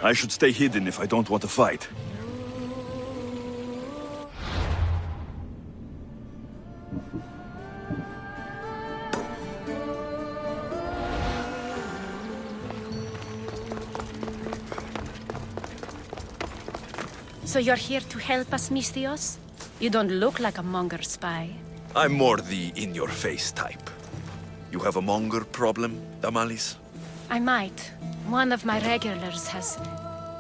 I should stay hidden if I don't want to fight. So you're here to help us, Mystios? You don't look like a Monger spy. I'm more the in-your-face type. You have a monger problem, Damalis? I might. One of my regulars has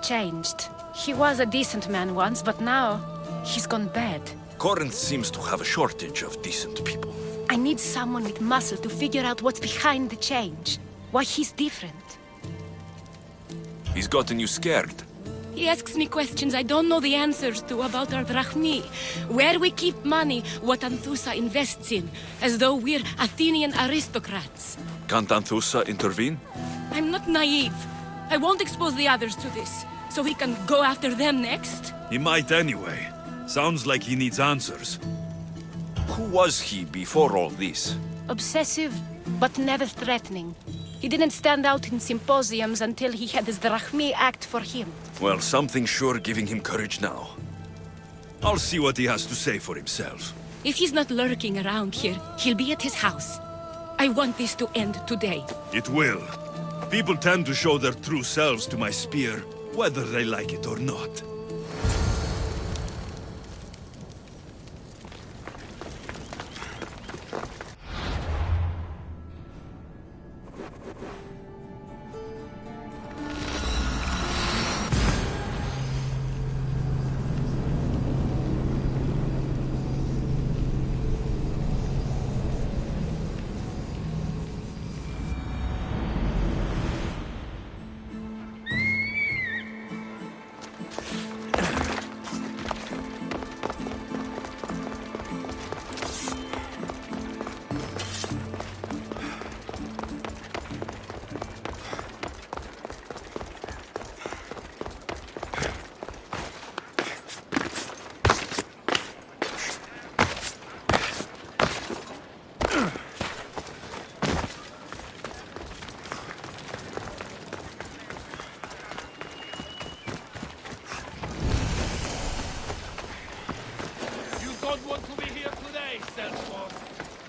changed. He was a decent man once, but now he's gone bad. Corinth seems to have a shortage of decent people. I need someone with muscle to figure out what's behind the change. Why he's different. He's gotten you scared. He asks me questions I don't know the answers to about our drachmi, where we keep money, what Anthusa invests in, as though we're Athenian aristocrats. Can't Anthusa intervene? I'm not naive. I won't expose the others to this, so he can go after them next. He might anyway. Sounds like he needs answers. Who was he before all this? Obsessive, but never threatening. He didn't stand out in symposiums until he had his drachmi act for him. Well, something's sure giving him courage now. I'll see what he has to say for himself. If he's not lurking around here, he'll be at his house. I want this to end today. It will. People tend to show their true selves to my spear, whether they like it or not.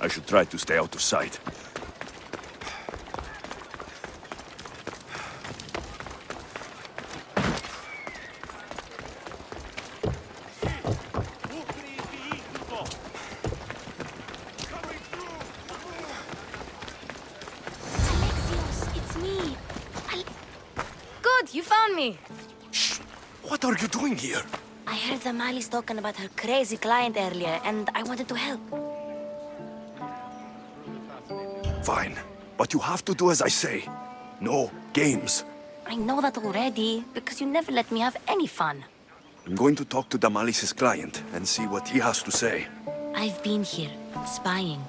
I should try to stay out of sight. Good, you found me. Shh! What are you doing here? I heard the Mali's talking about her crazy client earlier, and I wanted to help. Fine, but you have to do as I say. No games. I know that already, because you never let me have any fun. I'm going to talk to Damalis' client and see what he has to say. I've been here, spying,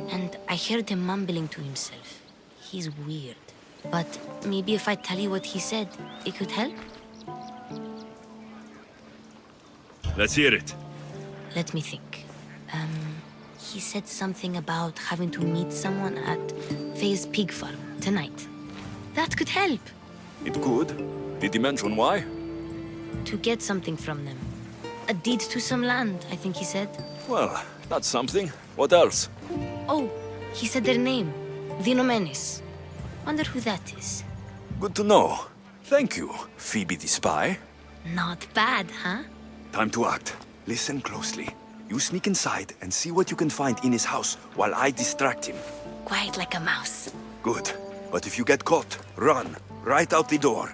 and I heard him mumbling to himself. He's weird. But maybe if I tell you what he said, it could help? Let's hear it. Let me think. He said something about having to meet someone at Faye's pig farm tonight. That could help. It could. Did he mention why? To get something from them. A deed to some land, I think he said. Well, that's something. What else? Oh, he said their name. Vinomenes. Wonder who that is. Good to know. Thank you, Phoebe the spy. Not bad, huh? Time to act. Listen closely. You sneak inside and see what you can find in his house while I distract him. Quiet like a mouse. Good. But if you get caught, run. Right out the door.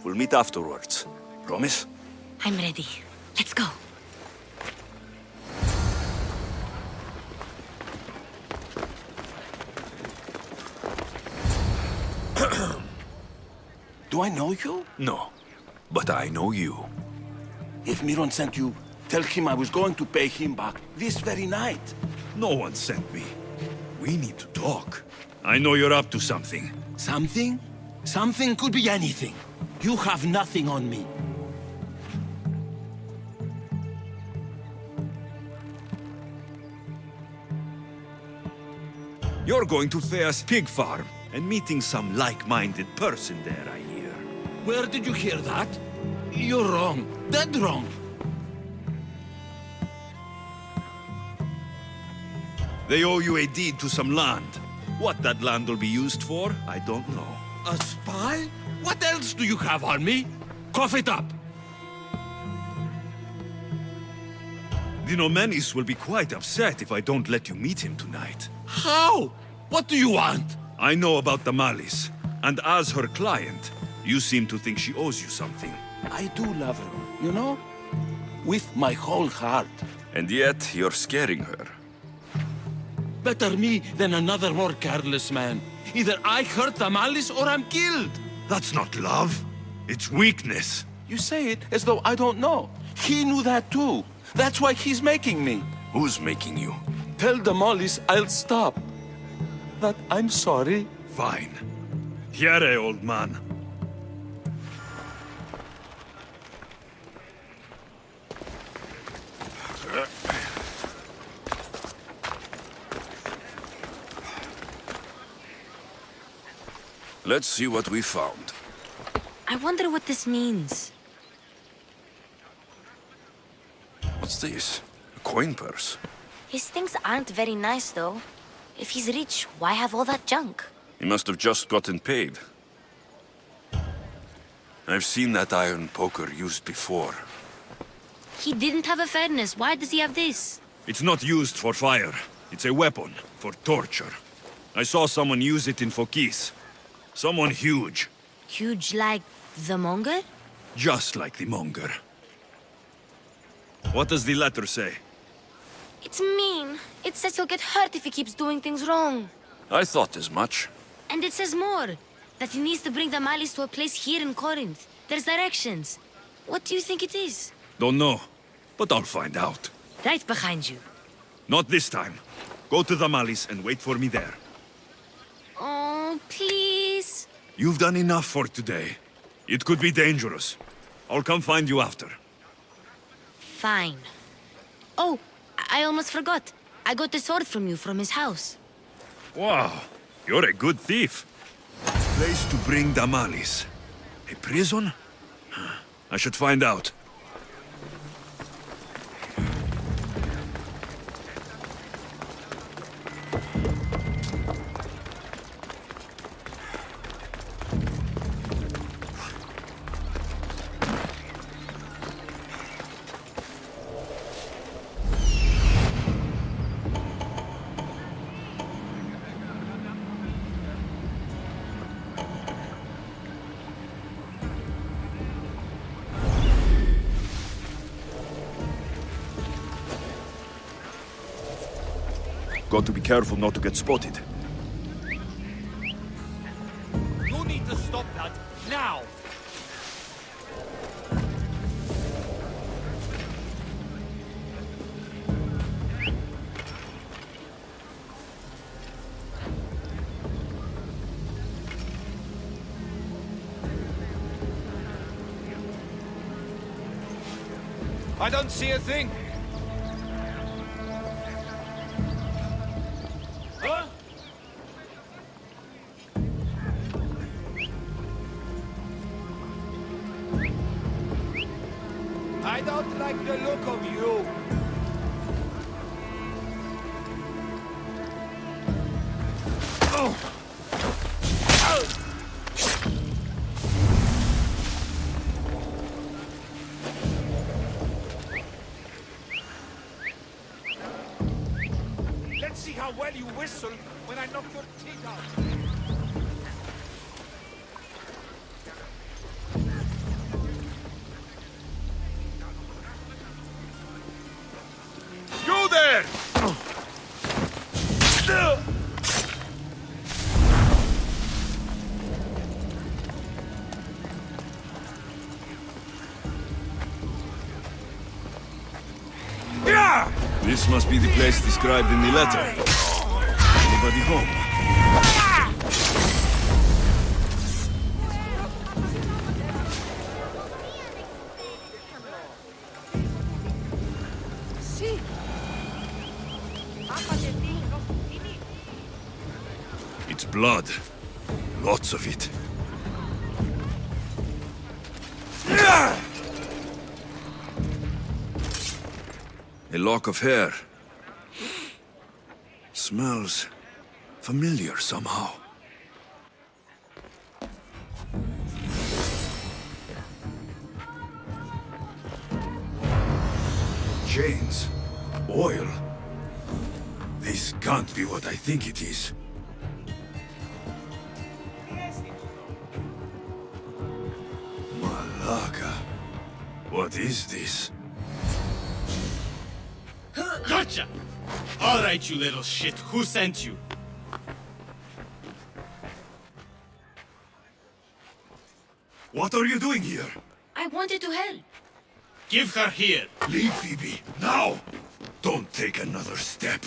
We'll meet afterwards. Promise? I'm ready. Let's go. Do I know you? No. But I know you. If Miron sent you, tell him I was going to pay him back this very night. No one sent me. We need to talk. I know you're up to something. Something? Something could be anything. You have nothing on me. You're going to Thea's pig farm and meeting some like-minded person there, I hear. Where did you hear that? You're wrong. Dead wrong. They owe you a deed to some land. What that land will be used for, I don't know. A spy? What else do you have on me? Cough it up. The Nomenis will be quite upset if I don't let you meet him tonight. How? What do you want? I know about the Malis, and as her client, you seem to think she owes you something. I do love her, you know? With my whole heart. And yet, you're scaring her. Better me than another more careless man. Either I hurt the Malis or I'm killed. That's not love. It's weakness. You say it as though I don't know. He knew that too. That's why he's making me. Who's making you? Tell the Malis I'll stop. That I'm sorry. Fine. Here, old man. Let's see what we found. I wonder what this means. What's this? A coin purse? His things aren't very nice, though. If he's rich, why have all that junk? He must have just gotten paid. I've seen that iron poker used before. He didn't have a furnace. Why does he have this? It's not used for fire. It's a weapon for torture. I saw someone use it in Phokis. Someone huge. Huge like the monger? Just like the monger. What does the letter say? It's mean. It says he'll get hurt if he keeps doing things wrong. I thought as much. And it says more. That he needs to bring the Malis to a place here in Corinth. There's directions. What do you think it is? Don't know, but I'll find out. Right behind you. Not this time. Go to the Malis and wait for me there. Oh, please. You've done enough for today. It could be dangerous. I'll come find you after. Fine. Oh, I almost forgot. I got the sword from you from his house. Wow, you're a good thief. Place to bring the Malis. A prison? I should find out. Got to be careful not to get spotted. You need to stop that now! I don't see a thing! Huh? I don't like the look of you. Oh. Let's see how well you whistle when I knock your teeth out. You there! This must be the place described in the letter. Anybody home? It's blood. Lots of it. A lock of hair. Smells familiar somehow. Chains. Oil. This can't be what I think it is. Malaga. What is this? Gotcha! All right, you little shit. Who sent you? What are you doing here? I wanted to help. Give her here. Leave, Phoebe, now! Don't take another step.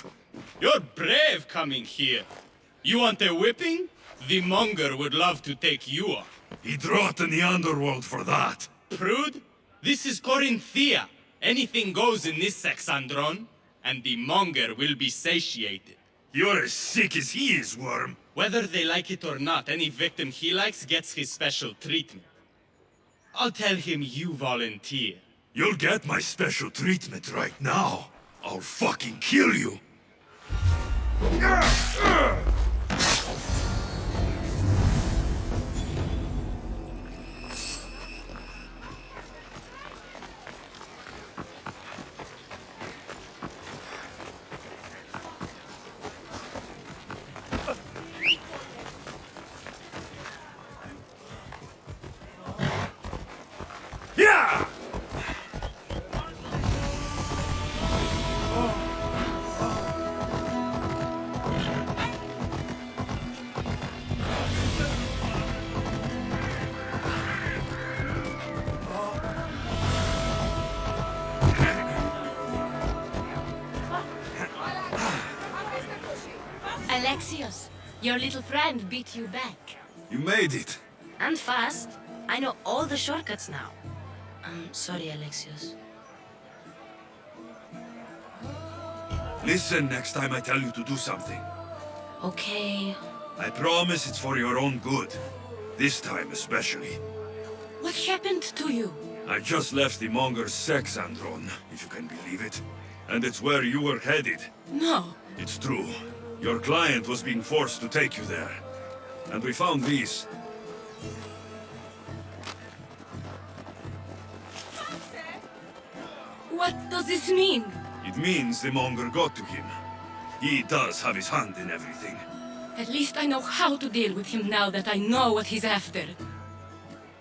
You're brave coming here. You want a whipping? The monger would love to take you on. He'd rot in the underworld for that. Prude, this is Corinthia. Anything goes in this Sexandron, and the monger will be satiated. You're as sick as he is, Worm. Whether they like it or not, any victim he likes gets his special treatment. I'll tell him you volunteer. You'll get my special treatment right now. I'll fucking kill you. Yeah! Alexios, your little friend beat you back. You made it. And fast. I know all the shortcuts now. I'm sorry, Alexios. Listen next time I tell you to do something. Okay. I promise it's for your own good. This time especially. What happened to you? I just left the monger's Sexandron, if you can believe it. And it's where you were headed. No. It's true. Your client was being forced to take you there. And we found these. What does this mean? It means the monger got to him. He does have his hand in everything. At least I know how to deal with him now that I know what he's after.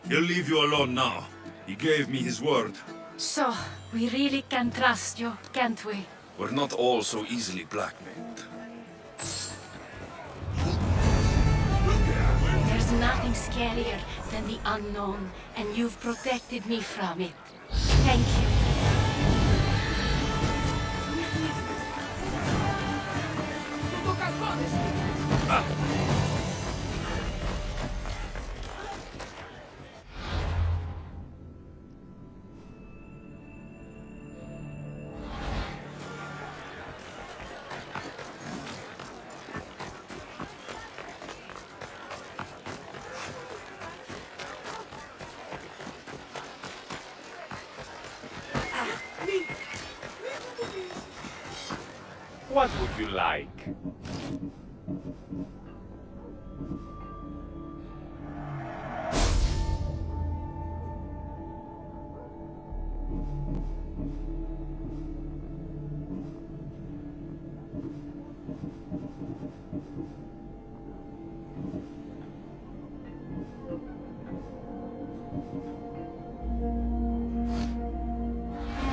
He'll leave you alone now. He gave me his word. So, we really can trust you, can't we? We're not all so easily blackmailed. There's nothing scarier than the unknown, and you've protected me from it. Thank you. What would you like?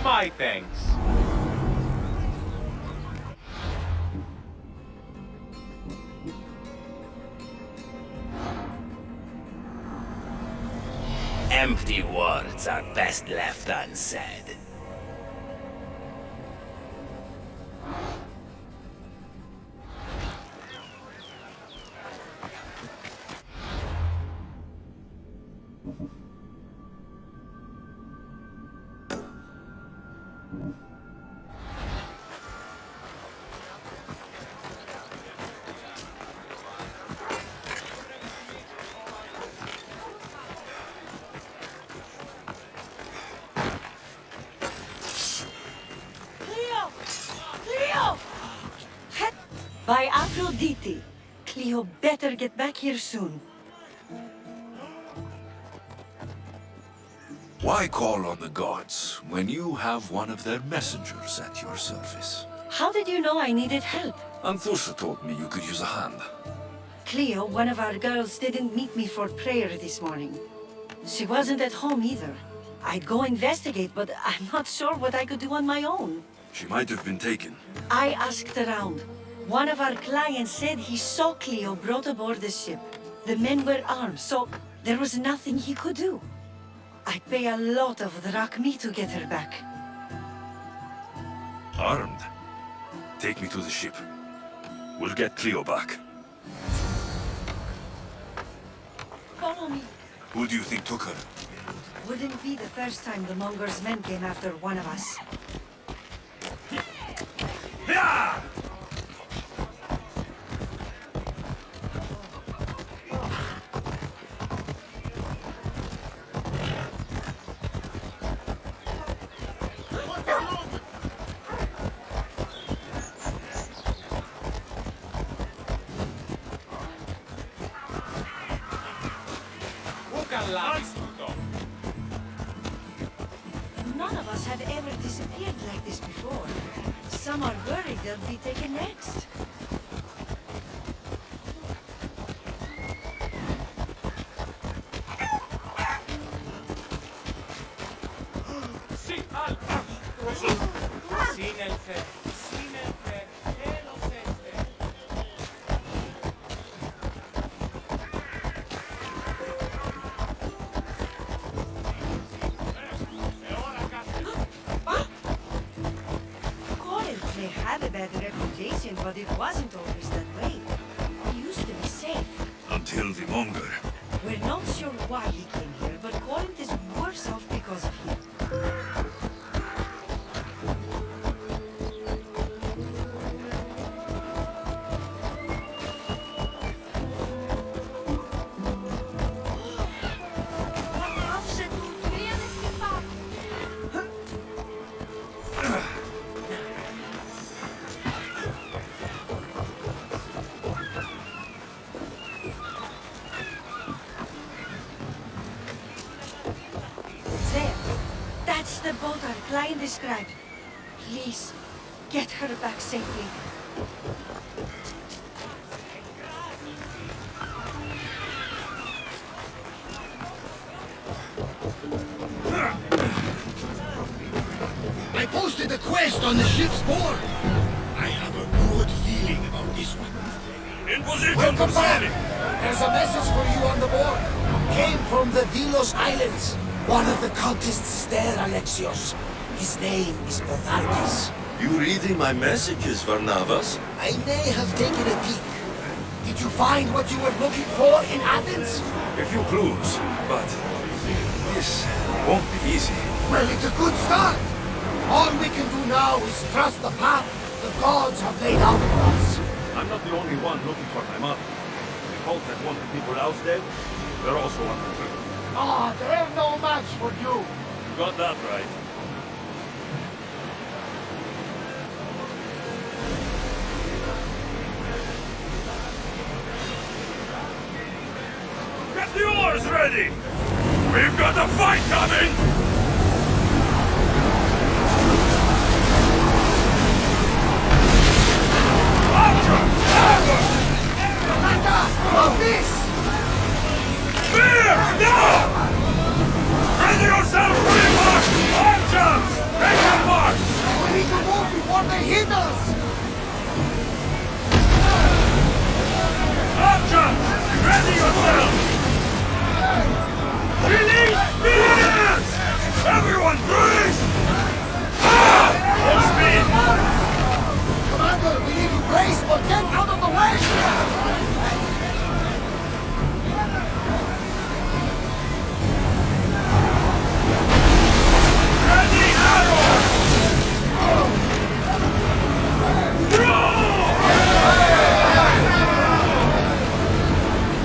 My thanks. Empty words are best left unsaid. By Aphrodite. Cleo better get back here soon. Why call on the gods when you have one of their messengers at your service? How did you know I needed help? Anthusa told me you could use a hand. Cleo, one of our girls, didn't meet me for prayer this morning. She wasn't at home either. I'd go investigate, but I'm not sure what I could do on my own. She might have been taken. I asked around. One of our clients said he saw Cleo brought aboard the ship. The men were armed, so there was nothing he could do. I'd pay a lot of drachmi to get her back. Armed? Take me to the ship. We'll get Cleo back. Follow me. Who do you think took her? Wouldn't be the first time the Monger's men came after one of us. Yeah! None of us have ever disappeared like this before. Some are worried they'll be taken next. Corinth may have a bad reputation, but it wasn't always that way. We used to be safe. Until the Monger. We're not sure why he came here, but Corinth is worse off because of him. There. That's the boat our client described. Please, get her back safely. I posted a quest on the ship's board. I have a good feeling about this one. In position Welcome for back. sailing! There's a message for you on the board. Came from the Delos Islands. One of the cultists there, Alexios. His name is Botharkis. You reading my messages, Varnavas? I may have taken a peek. Did you find what you were looking for in Athens? A few clues, but this won't be easy. Well, it's a good start. All we can do now is trust the path the gods have laid out for us. I'm not the only one looking for my mother. The cult that wanted people ousted, they're also on the trip. Ah, they're no match for you. Got that right. Get the oars ready! We've got a fight coming! Of this! Fear! No! Ready yourself, Remark! Archers! Make a march! We need to move before they hit us! Archers! Ready yourself! Release spears! Everyone brace! Ah! Full speed! Commander, we need to brace or get out of the way! Ready arrows! Draw!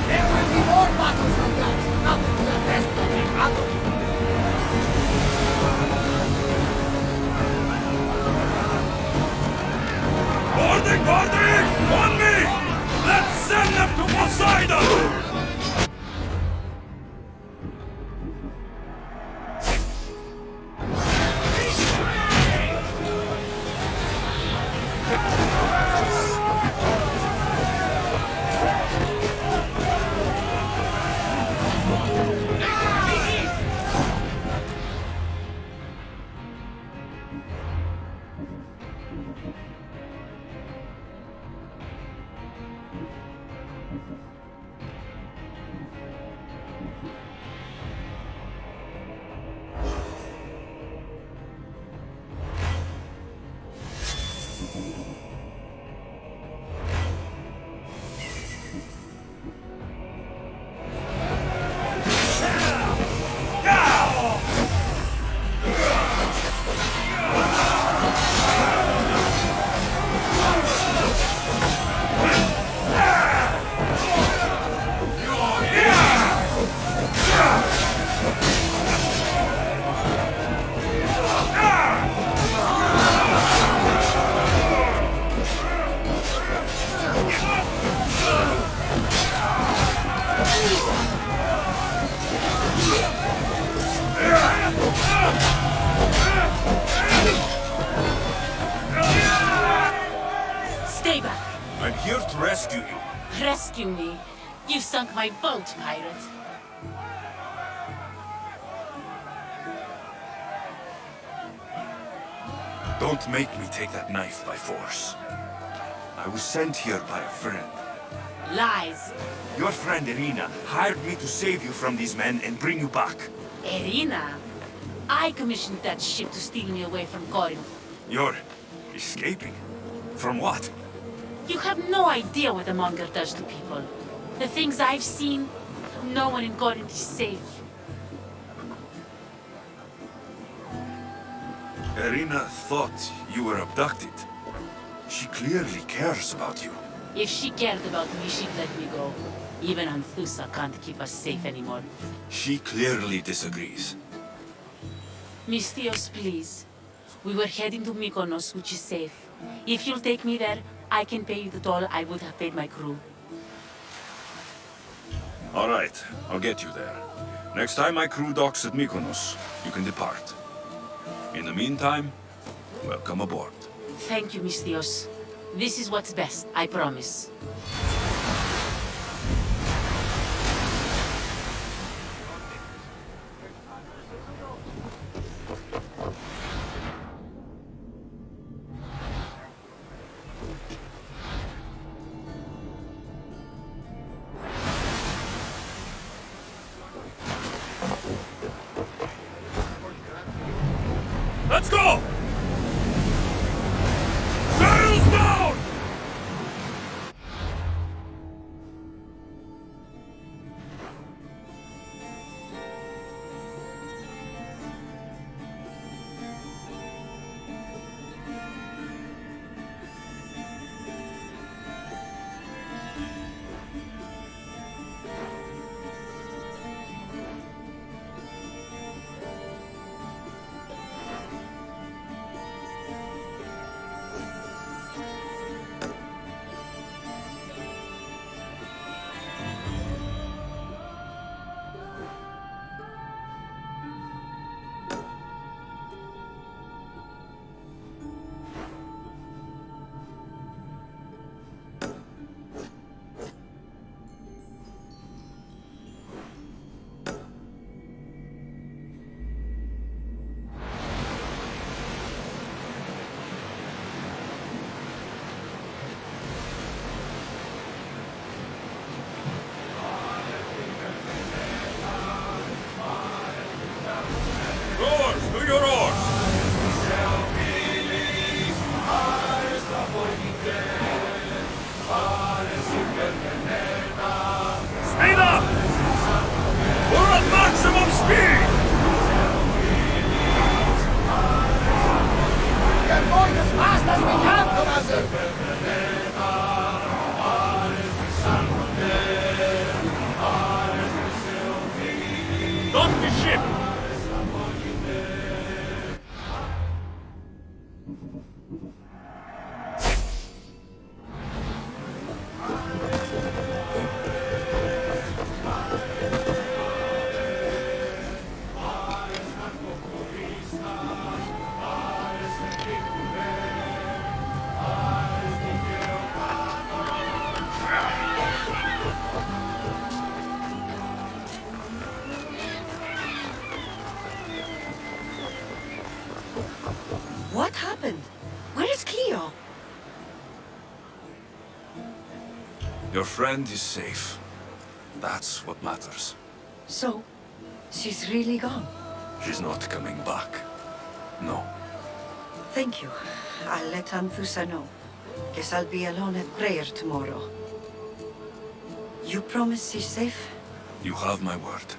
There will be more rescue you. Rescue me. You sunk my boat, pirate. Don't make me take that knife by force. I was sent here by a friend. Lies. Your friend Irina hired me to save you from these men and bring you back. Irina? I commissioned that ship to steal me away from Corinth. You're escaping? From what? You have no idea what the monger does to people. The things I've seen, no one in Corinth is safe. Irina thought you were abducted. She clearly cares about you. If she cared about me, she'd let me go. Even Anthusa can't keep us safe anymore. She clearly disagrees. Misthios, please. We were heading to Mykonos, which is safe. If you'll take me there, I can pay you the toll I would have paid my crew. All right, I'll get you there. Next time my crew docks at Mykonos, you can depart. In the meantime, welcome aboard. Thank you, Misthios. This is what's best, I promise. Let's go! Sails down! What happened? Where is Cleo? Your friend is safe. That's what matters. So, she's really gone. She's not coming back. No. Thank you. I'll let Anthusa know. Guess I'll be alone at prayer tomorrow. You promise she's safe? You have my word.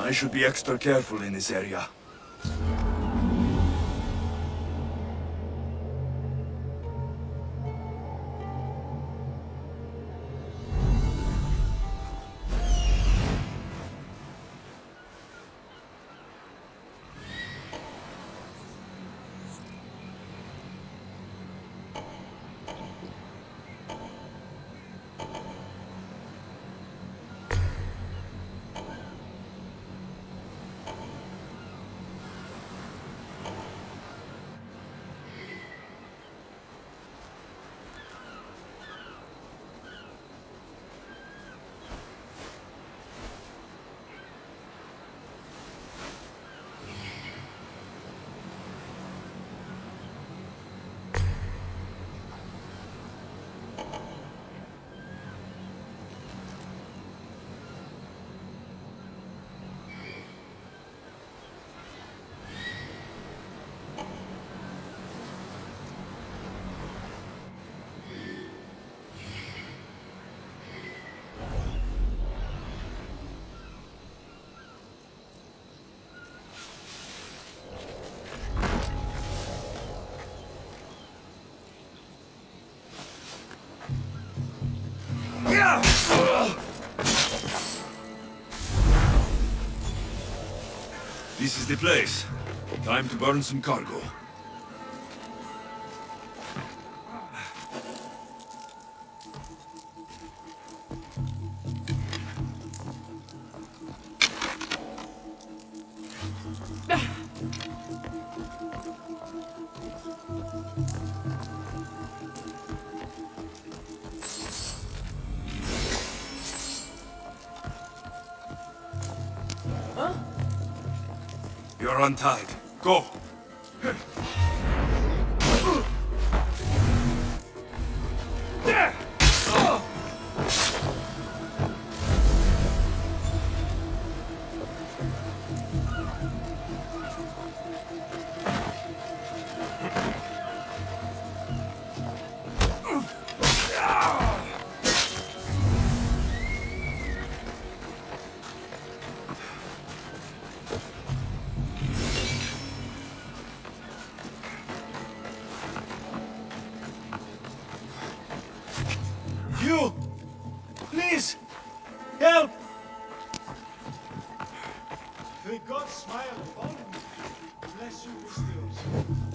I should be extra careful in this area. This is the place. Time to burn some cargo. You're untied. Go! You! Please! Help! The gods smile upon you. Bless you, Mystios.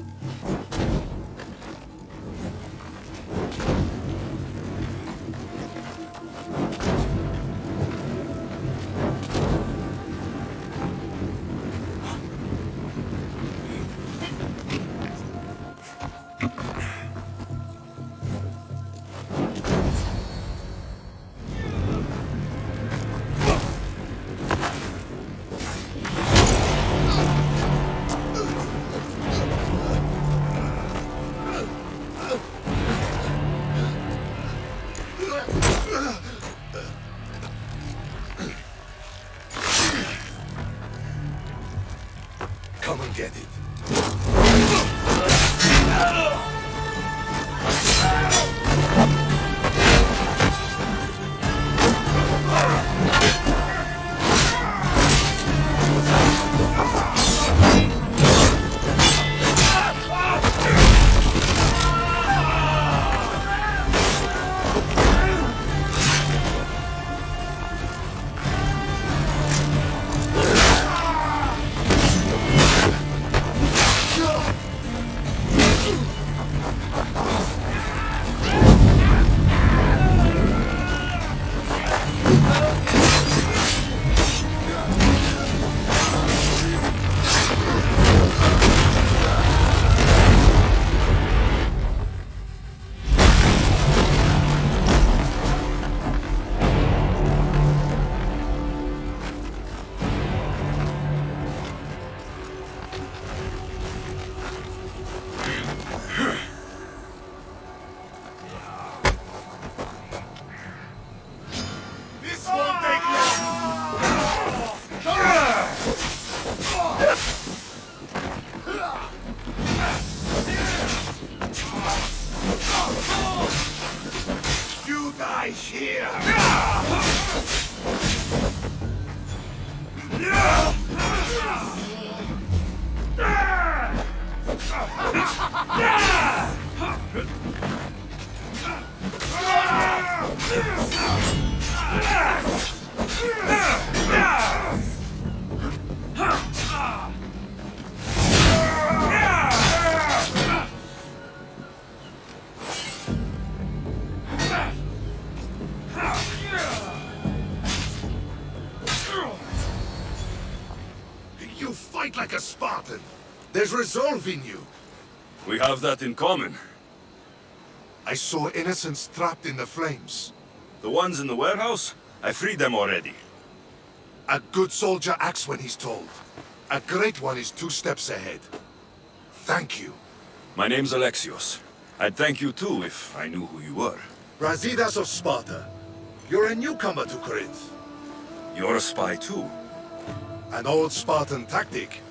Come and get it. die here! You fight like a Spartan. There's resolve in you. We have that in common. I saw innocents trapped in the flames. The ones in the warehouse? I freed them already. A good soldier acts when he's told. A great one is 2 steps ahead. Thank you. My name's Alexios. I'd thank you too if I knew who you were. Brasidas of Sparta. You're a newcomer to Corinth. You're a spy too. An old Spartan tactic.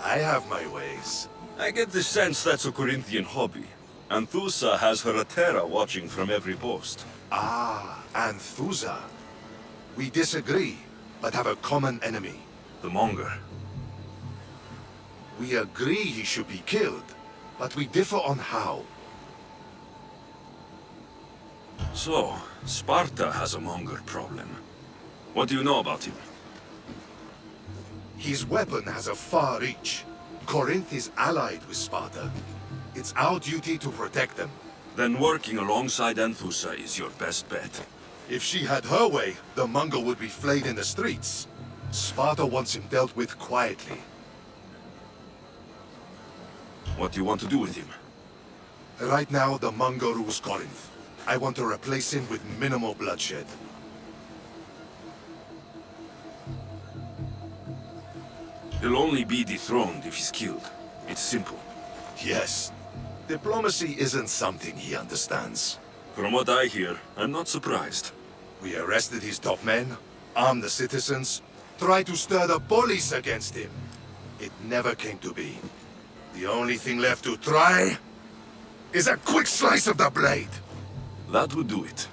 I have my ways. I get the sense that's a Corinthian hobby. Anthusa has her Atera watching from every post. Ah, Anthusa. We disagree, but have a common enemy. The Monger. We agree he should be killed, but we differ on how. So, Sparta has a Monger problem. What do you know about him? His weapon has a far reach. Corinth is allied with Sparta. It's our duty to protect them. Then working alongside Anthusa is your best bet. If she had her way, the Mongol would be flayed in the streets. Sparta wants him dealt with quietly. What do you want to do with him? Right now, the Mongol rules Corinth. I want to replace him with minimal bloodshed. He'll only be dethroned if he's killed. It's simple. Yes. Diplomacy isn't something he understands. From what I hear, I'm not surprised. We arrested his top men, armed the citizens, tried to stir the police against him. It never came to be. The only thing left to try is a quick slice of the blade. That would do it.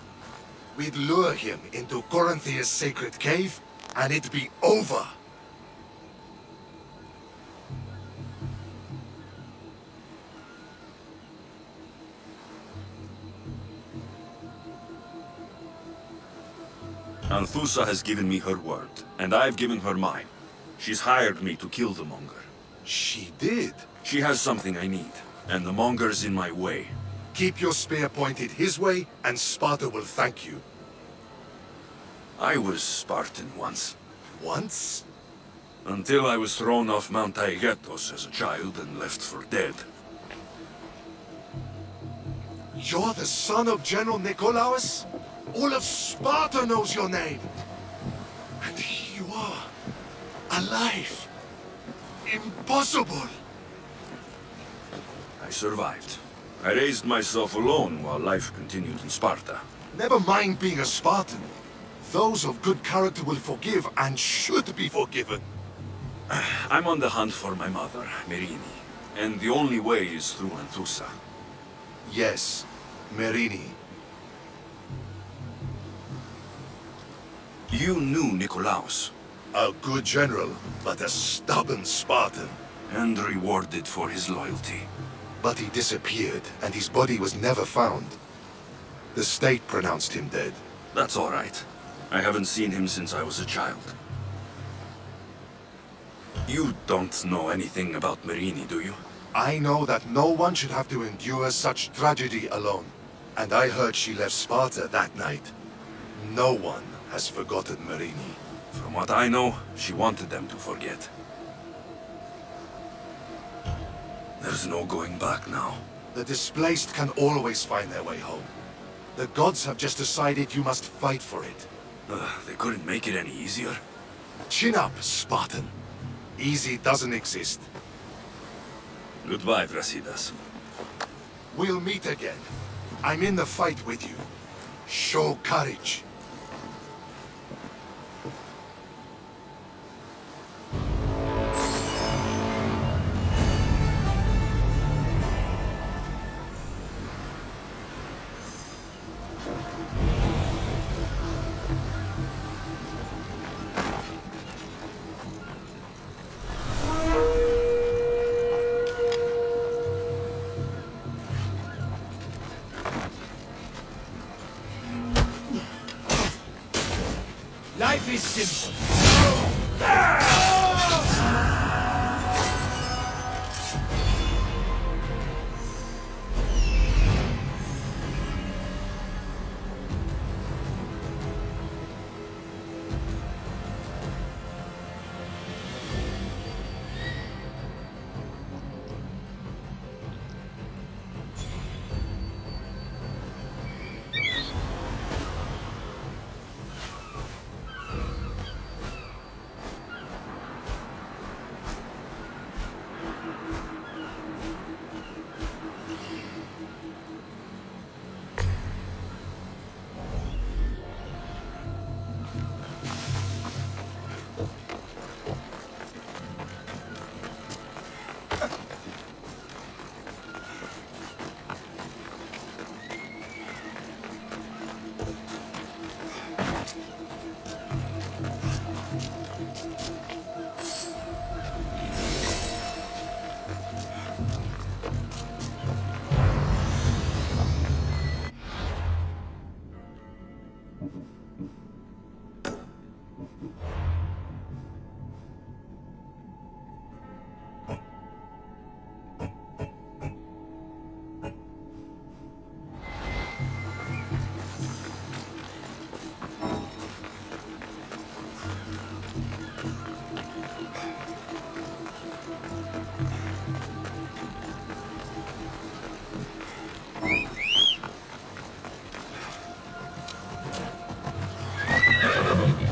We'd lure him into Corinthia's sacred cave, and it'd be over. Anthusa has given me her word, and I've given her mine. She's hired me to kill the Monger. She did? She has something I need, and the Monger's in my way. Keep your spear pointed his way, and Sparta will thank you. I was Spartan once. Once? Until I was thrown off Mount Taygetos as a child and left for dead. You're the son of General Nikolaos? All of Sparta knows your name. And here you are, alive. Impossible. I survived. I raised myself alone while life continued in Sparta. Never mind being a Spartan. Those of good character will forgive and should be forgiven. I'm on the hunt for my mother, Merini, and the only way is through Anthusa. Yes, Merini. You knew Nikolaos. A good general, but a stubborn Spartan. And rewarded for his loyalty. But he disappeared, and his body was never found. The state pronounced him dead. That's all right. I haven't seen him since I was a child. You don't know anything about Merini, do you? I know that no one should have to endure such tragedy alone. And I heard she left Sparta that night. No one has forgotten Merini. From what I know, she wanted them to forget. There's no going back now. The displaced can always find their way home. The gods have just decided you must fight for it. They couldn't make it any easier. Chin up, Spartan. Easy doesn't exist. Goodbye, Brasidas. We'll meet again. I'm in the fight with you. Show courage. Life is simple.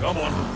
Come on.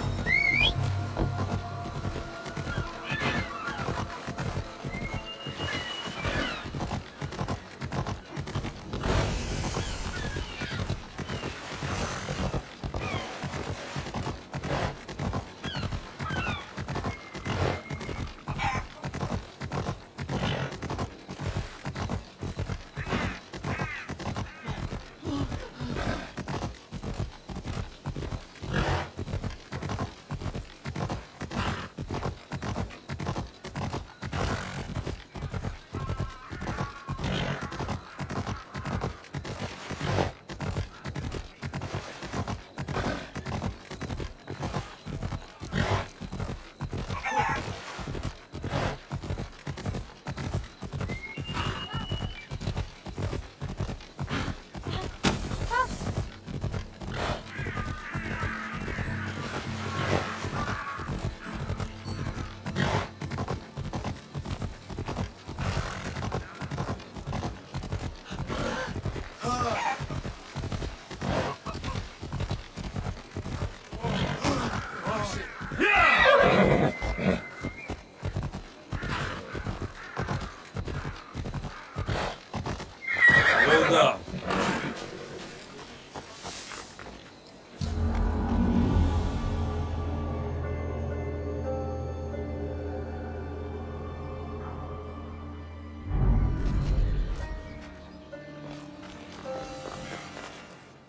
Hold up.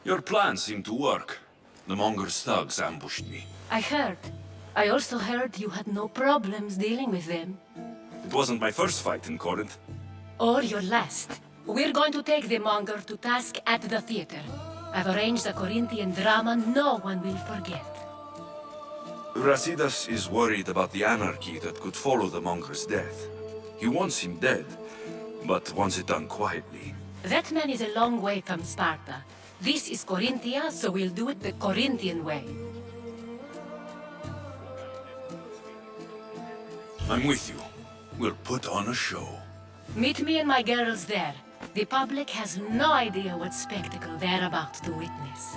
Your plan seemed to work. The Monger's thugs ambushed me. I heard. I also heard you had no problems dealing with them. It wasn't my first fight in Corinth. Or your last. We're going to take the monger to task at the theater. I've arranged a Corinthian drama no one will forget. Brasidas is worried about the anarchy that could follow the Monger's death. He wants him dead, but wants it done quietly. That man is a long way from Sparta. This is Corinthia, so we'll do it the Corinthian way. I'm with you. We'll put on a show. Meet me and my girls there. The public has no idea what spectacle they're about to witness.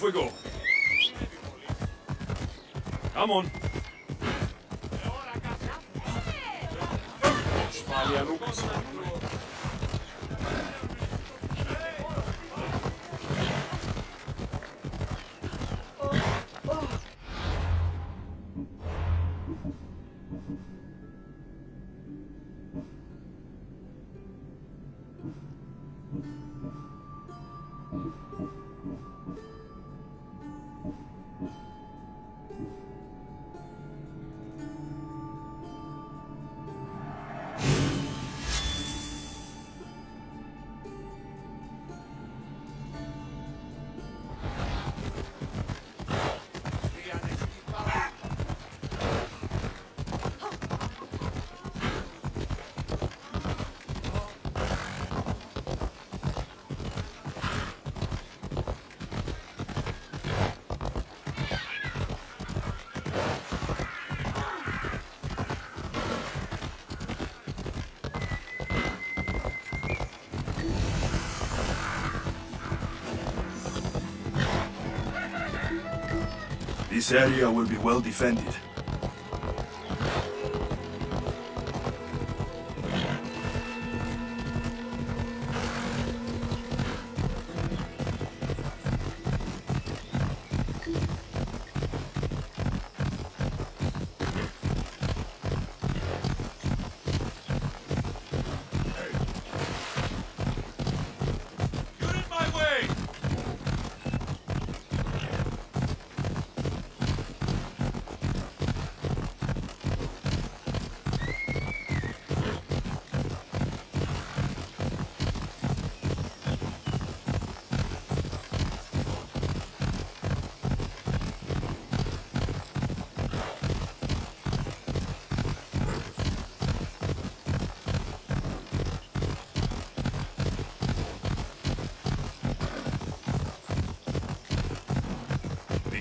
Off we go. Come on. This area will be well defended.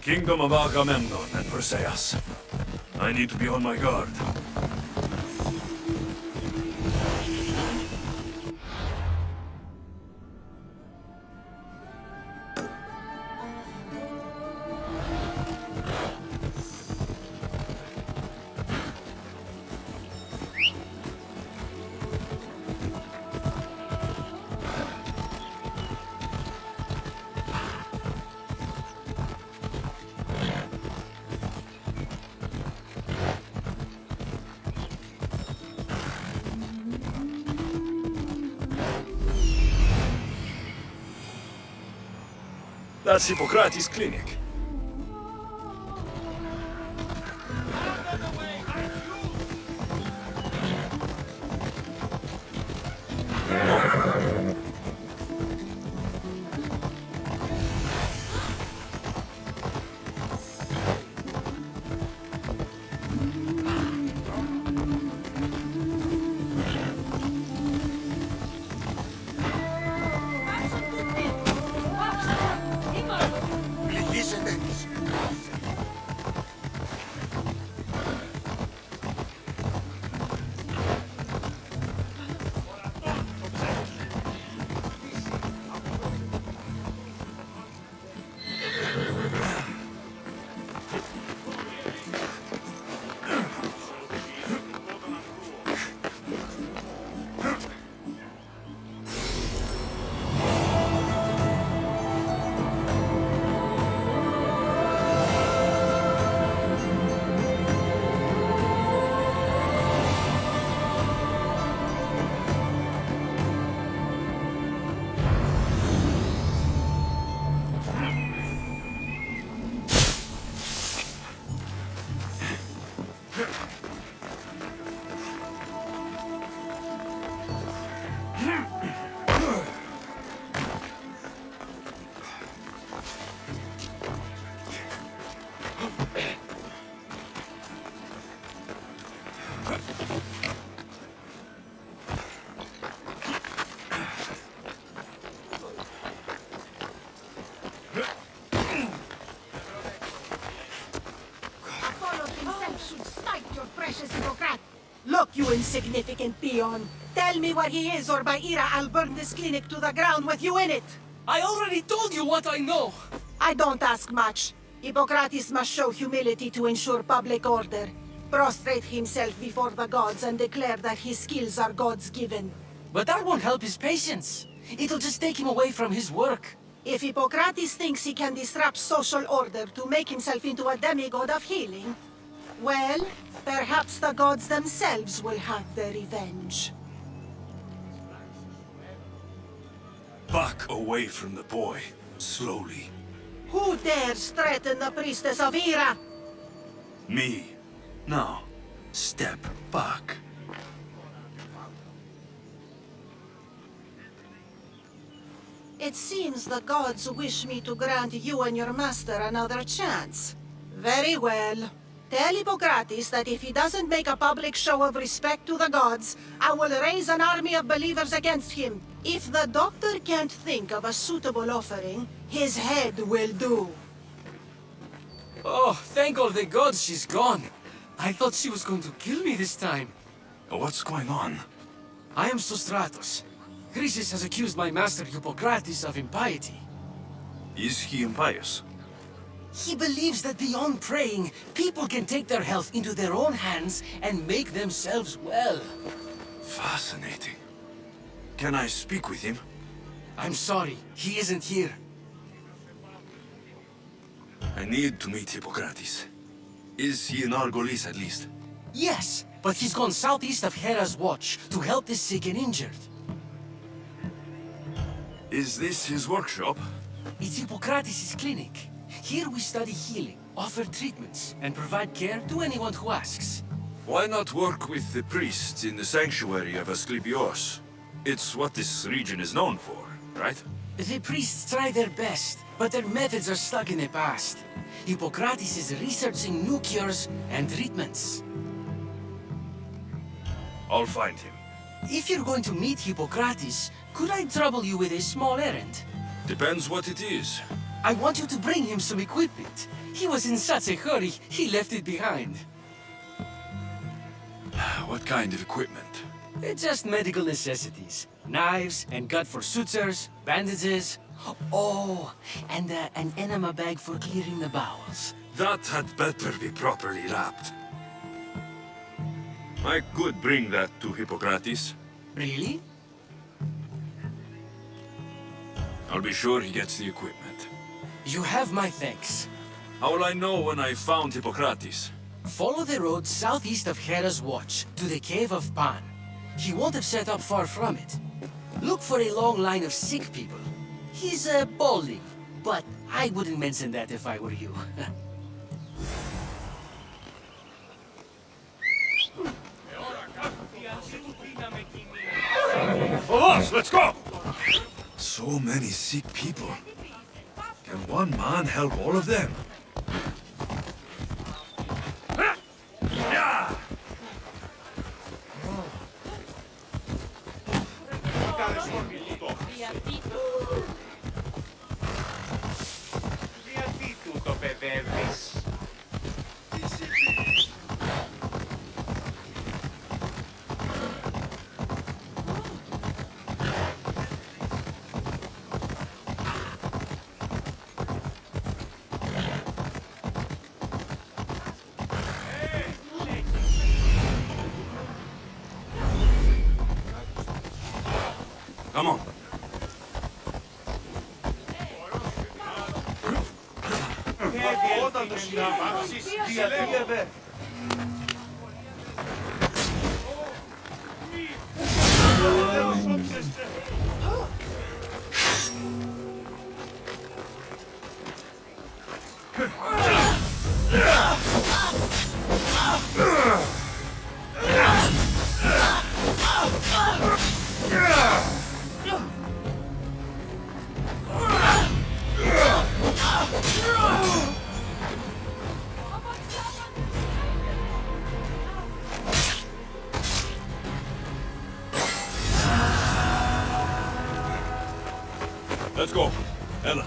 Kingdom of Agamemnon and Perseus. I need to be on my guard. That's Hippocrates' clinic. Look, you insignificant peon. Tell me where he is, or by Ira, I'll burn this clinic to the ground with you in it. I already told you what I know. I don't ask much. Hippocrates must show humility to ensure public order. Prostrate himself before the gods and declare that his skills are gods given. But that won't help his patients. It'll just take him away from his work. If Hippocrates thinks he can disrupt social order to make himself into a demigod of healing, well, perhaps the gods themselves will have their revenge. Back away from the boy, slowly. Who dares threaten the priestess of Hera? Me. Now, step back. It seems the gods wish me to grant you and your master another chance. Very well. Tell Hippocrates that if he doesn't make a public show of respect to the gods, I will raise an army of believers against him. If the doctor can't think of a suitable offering, his head will do. Oh, thank all the gods she's gone. I thought she was going to kill me this time. What's going on? I am Sostratos. Chrysis has accused my master Hippocrates of impiety. Is he impious? He believes that beyond praying, people can take their health into their own hands and make themselves well. Fascinating. Can I speak with him? I'm sorry, he isn't here. I need to meet Hippocrates. Is he in Argolis at least? Yes, but he's gone southeast of Hera's watch to help the sick and injured. Is this his workshop? It's Hippocrates' clinic. Here we study healing, offer treatments, and provide care to anyone who asks. Why not work with the priests in the sanctuary of Asclepios? It's what this region is known for, right? The priests try their best, but their methods are stuck in the past. Hippocrates is researching new cures and treatments. I'll find him. If you're going to meet Hippocrates, could I trouble you with a small errand? Depends what it is. I want you to bring him some equipment. He was in such a hurry, he left it behind. What kind of equipment? Just medical necessities. Knives and gut for sutures, bandages. Oh, and an enema bag for clearing the bowels. That had better be properly wrapped. I could bring that to Hippocrates. Really? I'll be sure he gets the equipment. You have my thanks. How will I know when I found Hippocrates? Follow the road southeast of Hera's watch to the cave of Pan. He won't have set up far from it. Look for a long line of sick people. He's balding, but I wouldn't mention that if I were you. Boss, let's go! So many sick people. Can one man help all of them? Γιατί του το παιδεύεις? Come on. Όταν το συναντήσεις, διαλέγεται. Let's go. Ella.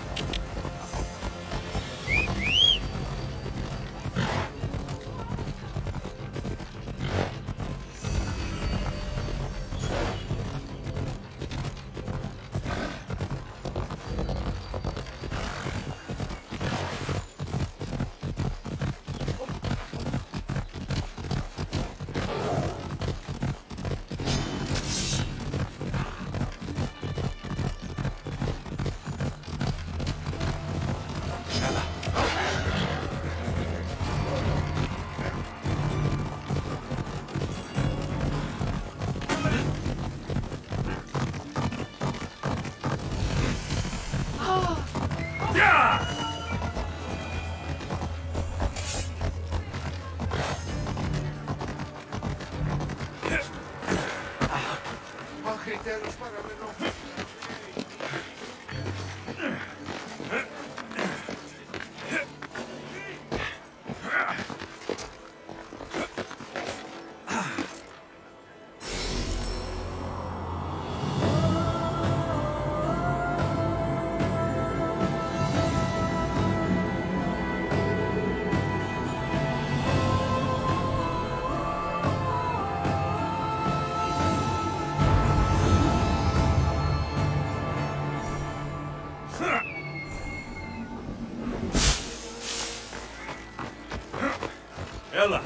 Ella!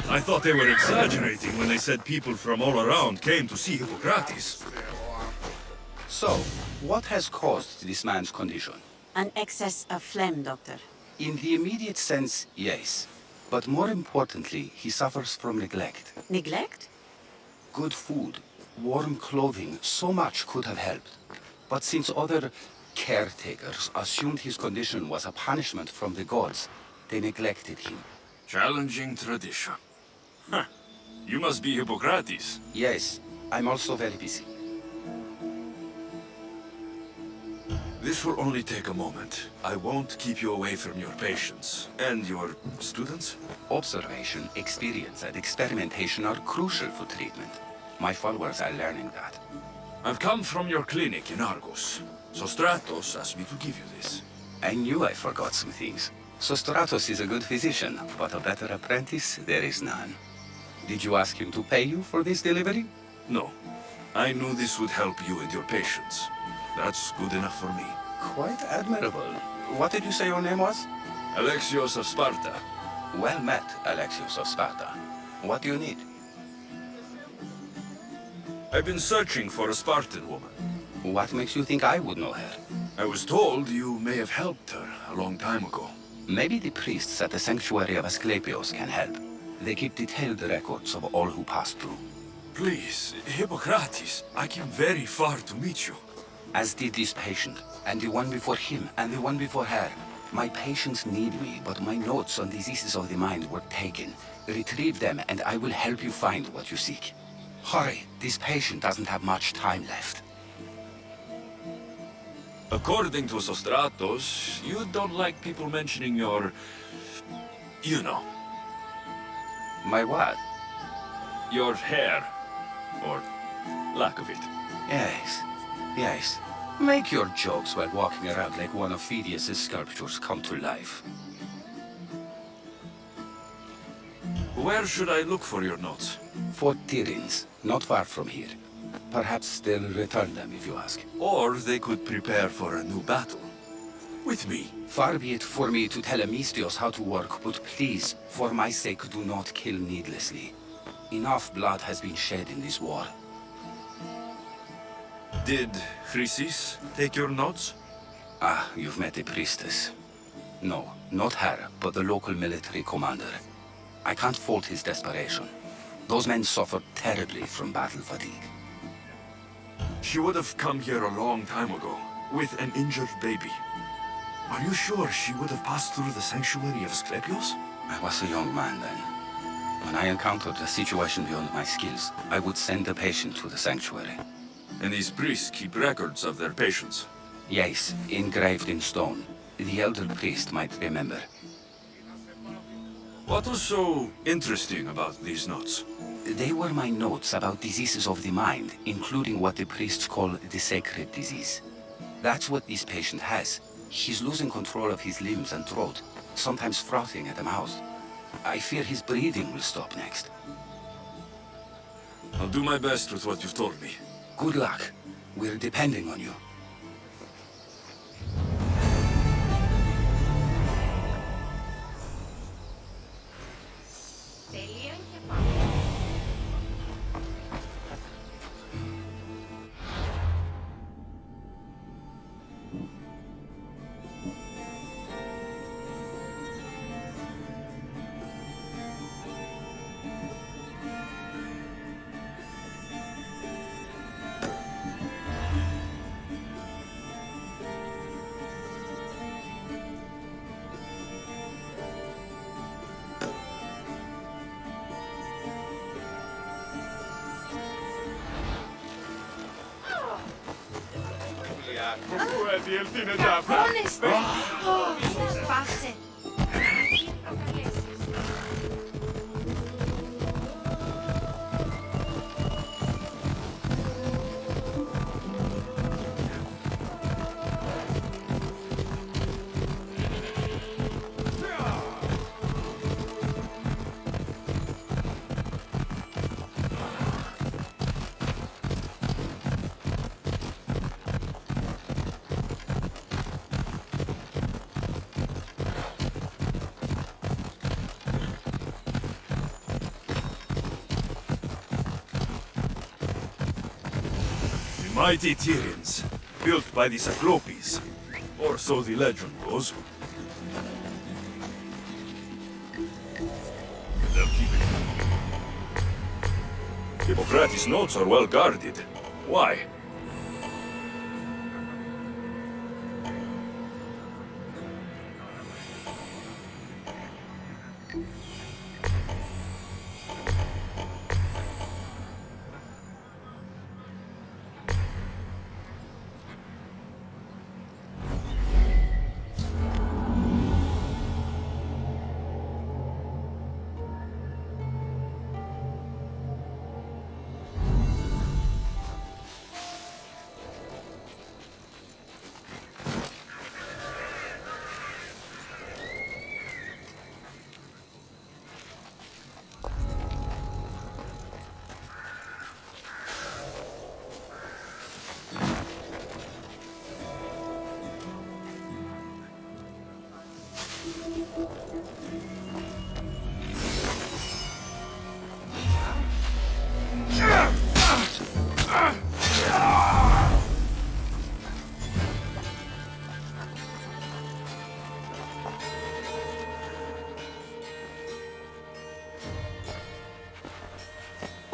I thought they were exaggerating when they said people from all around came to see Hippocrates. So, what has caused this man's condition? An excess of phlegm, Doctor. In the immediate sense, yes. But more importantly, he suffers from neglect. Neglect? Good food, warm clothing, so much could have helped. But since other caretakers assumed his condition was a punishment from the gods, they neglected him. Challenging tradition. Huh. You must be Hippocrates. Yes, I'm also very busy. This will only take a moment. I won't keep you away from your patients. And your students? Observation, experience, and experimentation are crucial for treatment. My followers are learning that. I've come from your clinic in Argos. Sostratos asked me to give you this. I knew I forgot some things. Sostratos is a good physician, but a better apprentice there is none. Did you ask him to pay you for this delivery? No. I knew this would help you and your patients. That's good enough for me. Quite admirable. What did you say your name was? Alexios of Sparta. Well met, Alexios of Sparta. What do you need? I've been searching for a Spartan woman. What makes you think I would know her? I was told you may have helped her a long time ago. Maybe the priests at the sanctuary of Asclepios can help. They keep detailed records of all who pass through. Please, Hippocrates, I came very far to meet you. As did this patient, and the one before him, and the one before her. My patients need me, but my notes on diseases of the mind were taken. Retrieve them, and I will help you find what you seek. Hurry, this patient doesn't have much time left. According to Sostratos, you don't like people mentioning your... you know. My what? Your hair. Or lack of it. Yes, yes. Make your jokes while walking around like one of Phidias' sculptures come to life. Where should I look for your notes? For Tyrins, not far from here. Perhaps they'll return them if you ask. Or they could prepare for a new battle. With me. Far be it for me to tell Amistios how to work, but please, for my sake, do not kill needlessly. Enough blood has been shed in this war. Did Chrysis take your notes? Ah, you've met the priestess. No, not her, but the local military commander. I can't fault his desperation. Those men suffered terribly from battle fatigue. She would have come here a long time ago, with an injured baby. Are you sure she would have passed through the sanctuary of Asclepios? I was a young man then. When I encountered a situation beyond my skills, I would send the patient to the sanctuary. And these priests keep records of their patients? Yes, engraved in stone. The elder priest might remember. What was so interesting about these notes? They were my notes about diseases of the mind, including what the priests call the sacred disease. That's what this patient has. He's losing control of his limbs and throat, sometimes frothing at the mouth. I fear his breathing will stop next. I'll do my best with what you've told me. Good luck. We're depending on you. Honestly. Oh, passe. Mighty Tyrians, built by the Cyclopes, or so the legend goes. They'll keep it. Hippocrates' notes are well guarded. Why?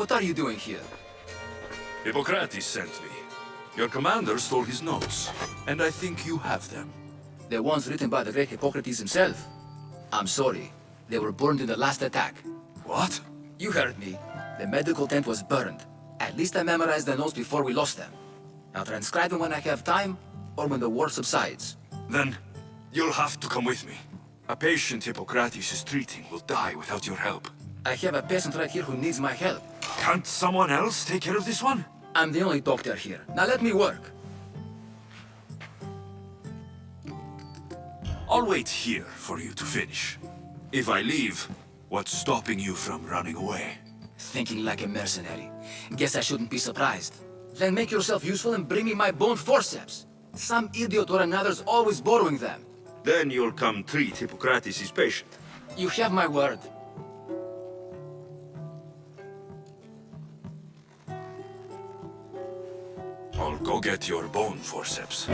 What are you doing here? Hippocrates sent me. Your commander stole his notes, and I think you have them. The ones written by the great Hippocrates himself. I'm sorry. They were burned in the last attack. What? You heard me. The medical tent was burned. At least I memorized the notes before we lost them. I'll transcribe them when I have time, or when the war subsides. Then, you'll have to come with me. A patient Hippocrates is treating will die without your help. I have a patient right here who needs my help. Can't someone else take care of this one? I'm the only doctor here. Now let me work. I'll wait here for you to finish. If I leave, what's stopping you from running away? Thinking like a mercenary. Guess I shouldn't be surprised. Then make yourself useful and bring me my bone forceps. Some idiot or another's always borrowing them. Then you'll come treat Hippocrates' patient. You have my word. I'll go get your bone forceps.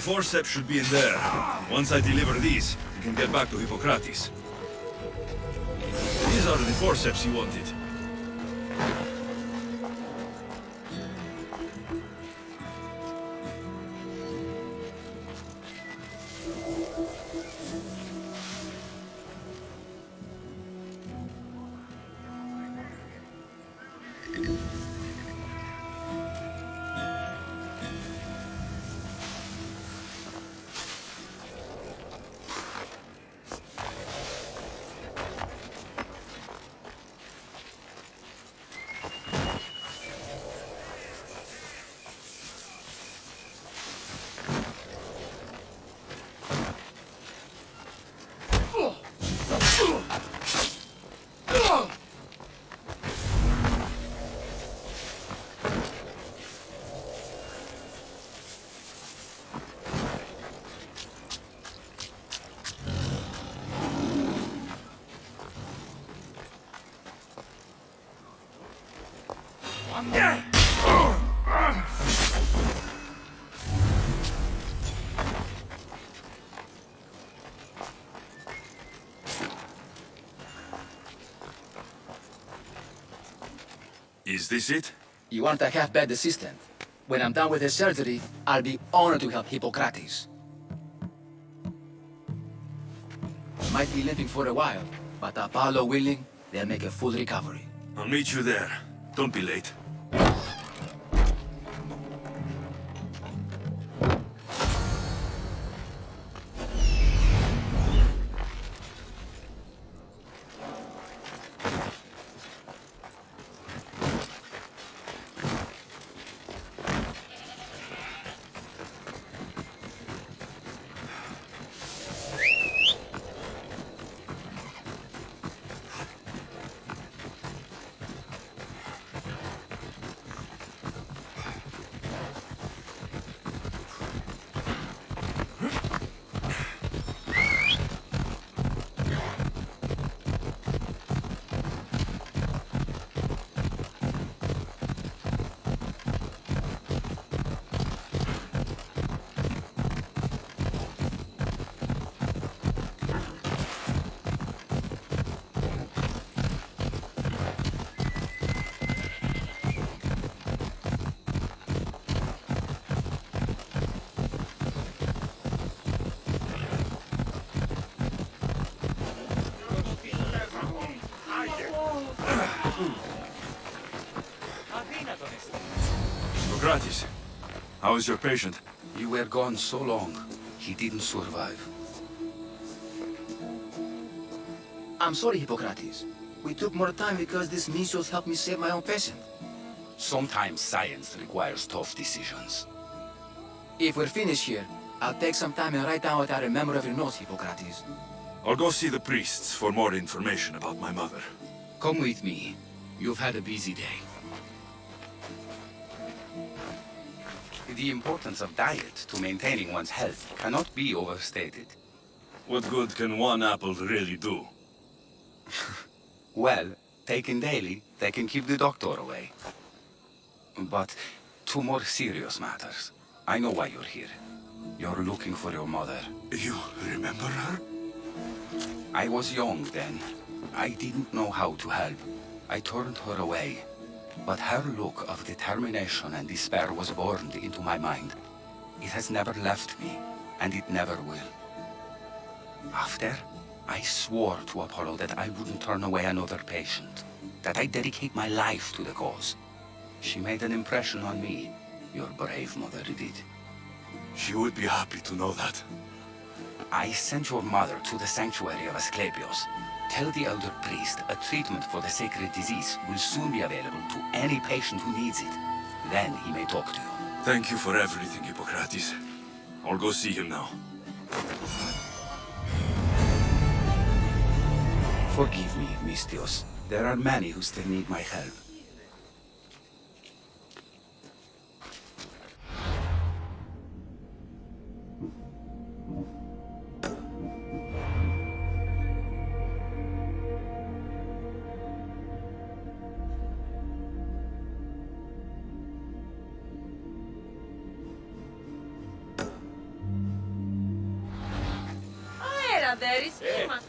forceps should be in there. Once I deliver these, you can get back to Hippocrates. These are the forceps he wanted. Is this it? You want a half-bad assistant? When I'm done with the surgery, I'll be honored to help Hippocrates. Might be limping for a while, but Apollo willing, they'll make a full recovery. I'll meet you there. Don't be late. Hippocrates, how is your patient? You were gone so long, he didn't survive. I'm sorry, Hippocrates. We took more time because this measles helped me save my own patient. Sometimes science requires tough decisions. If we're finished here, I'll take some time and write down what I remember of your notes, Hippocrates. I'll go see the priests for more information about my mother. Come with me. You've had a busy day. The importance of diet to maintaining one's health cannot be overstated. What good can one apple really do? Well, taken daily, they can keep the doctor away. But to more serious matters. I know why you're here. You're looking for your mother. You remember her? I was young then. I didn't know how to help. I turned her away. But her look of determination and despair was burned into my mind. It has never left me, and it never will. After, I swore to Apollo that I wouldn't turn away another patient, that I'd dedicate my life to the cause. She made an impression on me. Your brave mother did. She would be happy to know that. I sent your mother to the sanctuary of Asclepios. Tell the elder priest a treatment for the sacred disease will soon be available to any patient who needs it. Then he may talk to you. Thank you for everything, Hippocrates. I'll go see him now. Forgive me, Mystios. There are many who still need my help.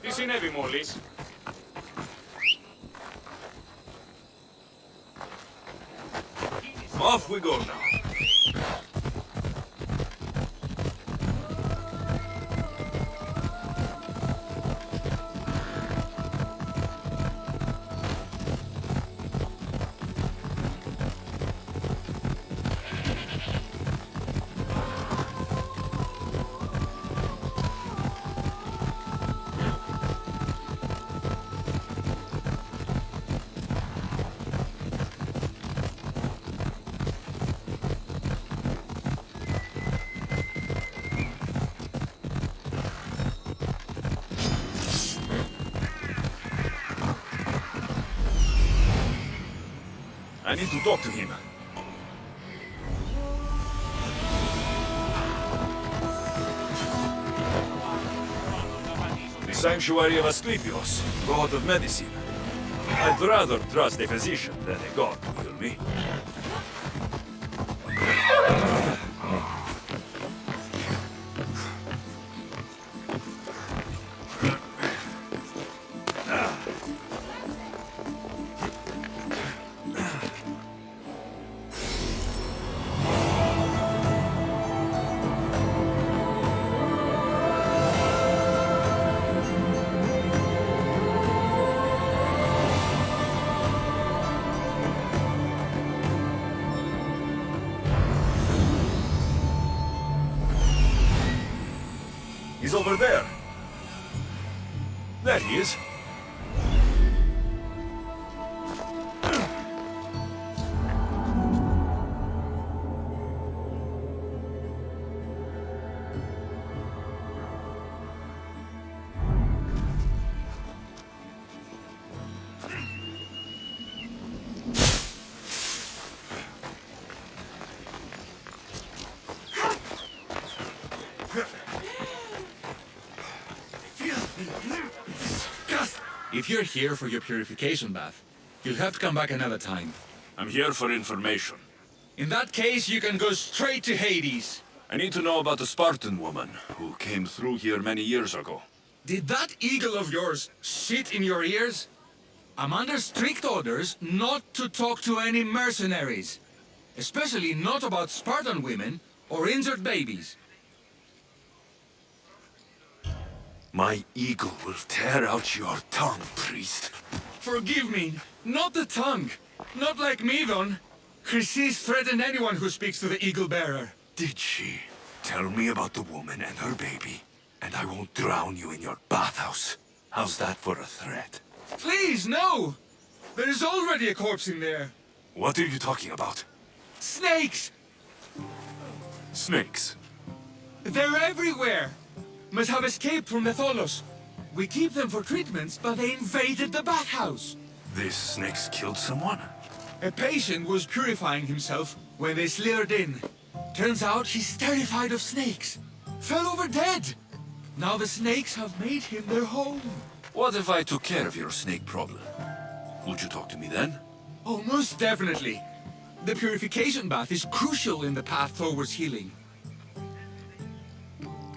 Τι συνέβη μόλις? Off we go now. I need to talk to him. The sanctuary of Asclepios, god of medicine. I'd rather trust a physician than a god to heal me. He's over there. There he is. If you're here for your purification bath, you'll have to come back another time. I'm here for information. In that case, you can go straight to Hades. I need to know about the Spartan woman who came through here many years ago. Did that eagle of yours shit in your ears? I'm under strict orders not to talk to any mercenaries. Especially not about Spartan women or injured babies. My eagle will tear out your tongue, priest. Forgive me, not the tongue. Not like Medon. Chrysis threatened anyone who speaks to the eagle bearer. Did she? Tell me about the woman and her baby, and I won't drown you in your bathhouse. How's that for a threat? Please, no! There is already a corpse in there. What are you talking about? Snakes! Snakes? They're everywhere! Must have escaped from the Tholos. We keep them for treatments, but they invaded the bathhouse. These snakes killed someone? A patient was purifying himself when they slithered in. Turns out he's terrified of snakes. Fell over dead. Now the snakes have made him their home. What if I took care of your snake problem? Would you talk to me then? Oh, most definitely. The purification bath is crucial in the path towards healing.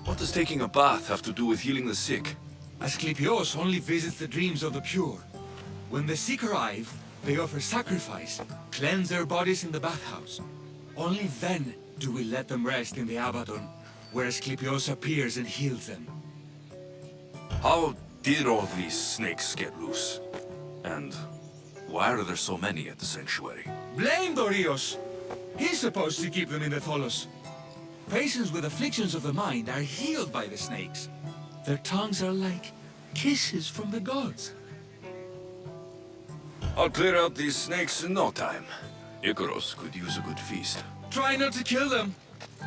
What does taking a bath have to do with healing the sick? Asclepios only visits the dreams of the pure. When the sick arrive, they offer sacrifice, cleanse their bodies in the bathhouse. Only then do we let them rest in the Abaddon, where Asclepios appears and heals them. How did all these snakes get loose? And why are there so many at the sanctuary? Blame Dorios! He's supposed to keep them in the Tholos. Patients with afflictions of the mind are healed by the snakes. Their tongues are like kisses from the gods. I'll clear out these snakes in no time. Icaros could use a good feast. Try not to kill them.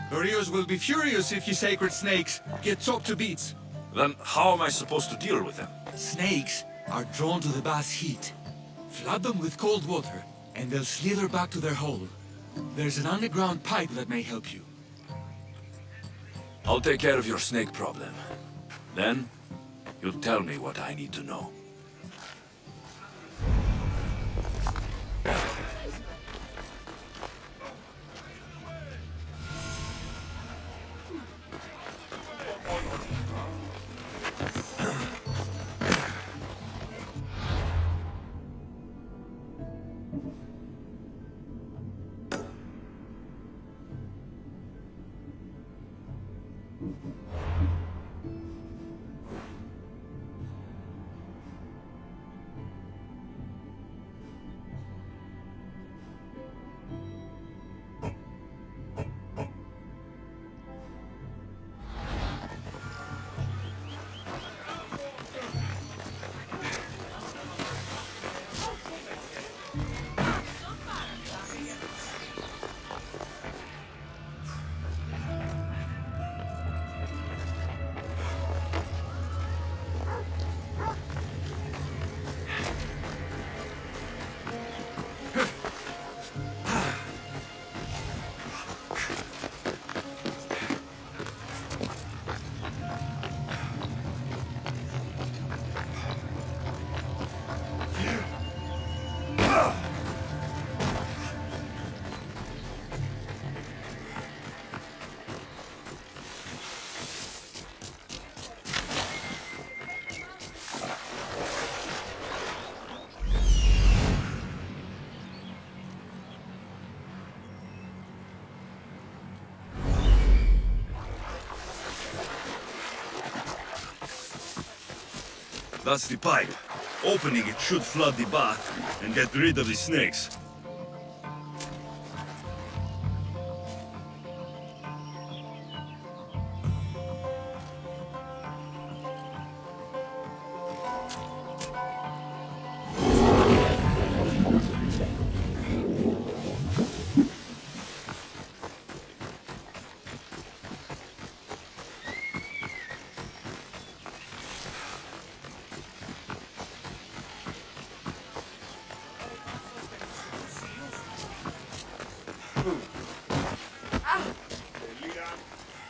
Dorios will be furious if you sacred snakes get chopped to bits. Then how am I supposed to deal with them? Snakes are drawn to the bath's heat. Flood them with cold water, and they'll slither back to their hole. There's an underground pipe that may help you. I'll take care of your snake problem. Then, you'll tell me what I need to know. That's the pipe. Opening it should flood the bath and get rid of the snakes.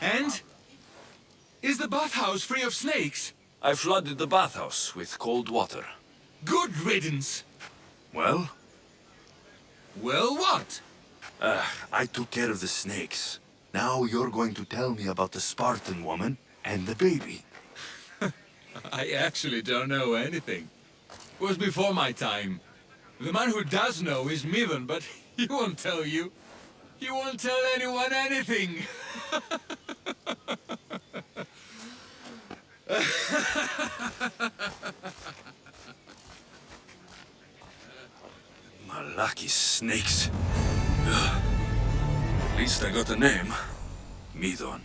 And? Is the bathhouse free of snakes? I flooded the bathhouse with cold water. Good riddance. Well? Well, what? I took care of the snakes. Now you're going to tell me about the Spartan woman and the baby. I actually don't know anything. It was before my time. The man who does know is Mivan, but he won't tell you. He won't tell anyone anything. Malaki snakes. Ugh. At least I got a name. Midon.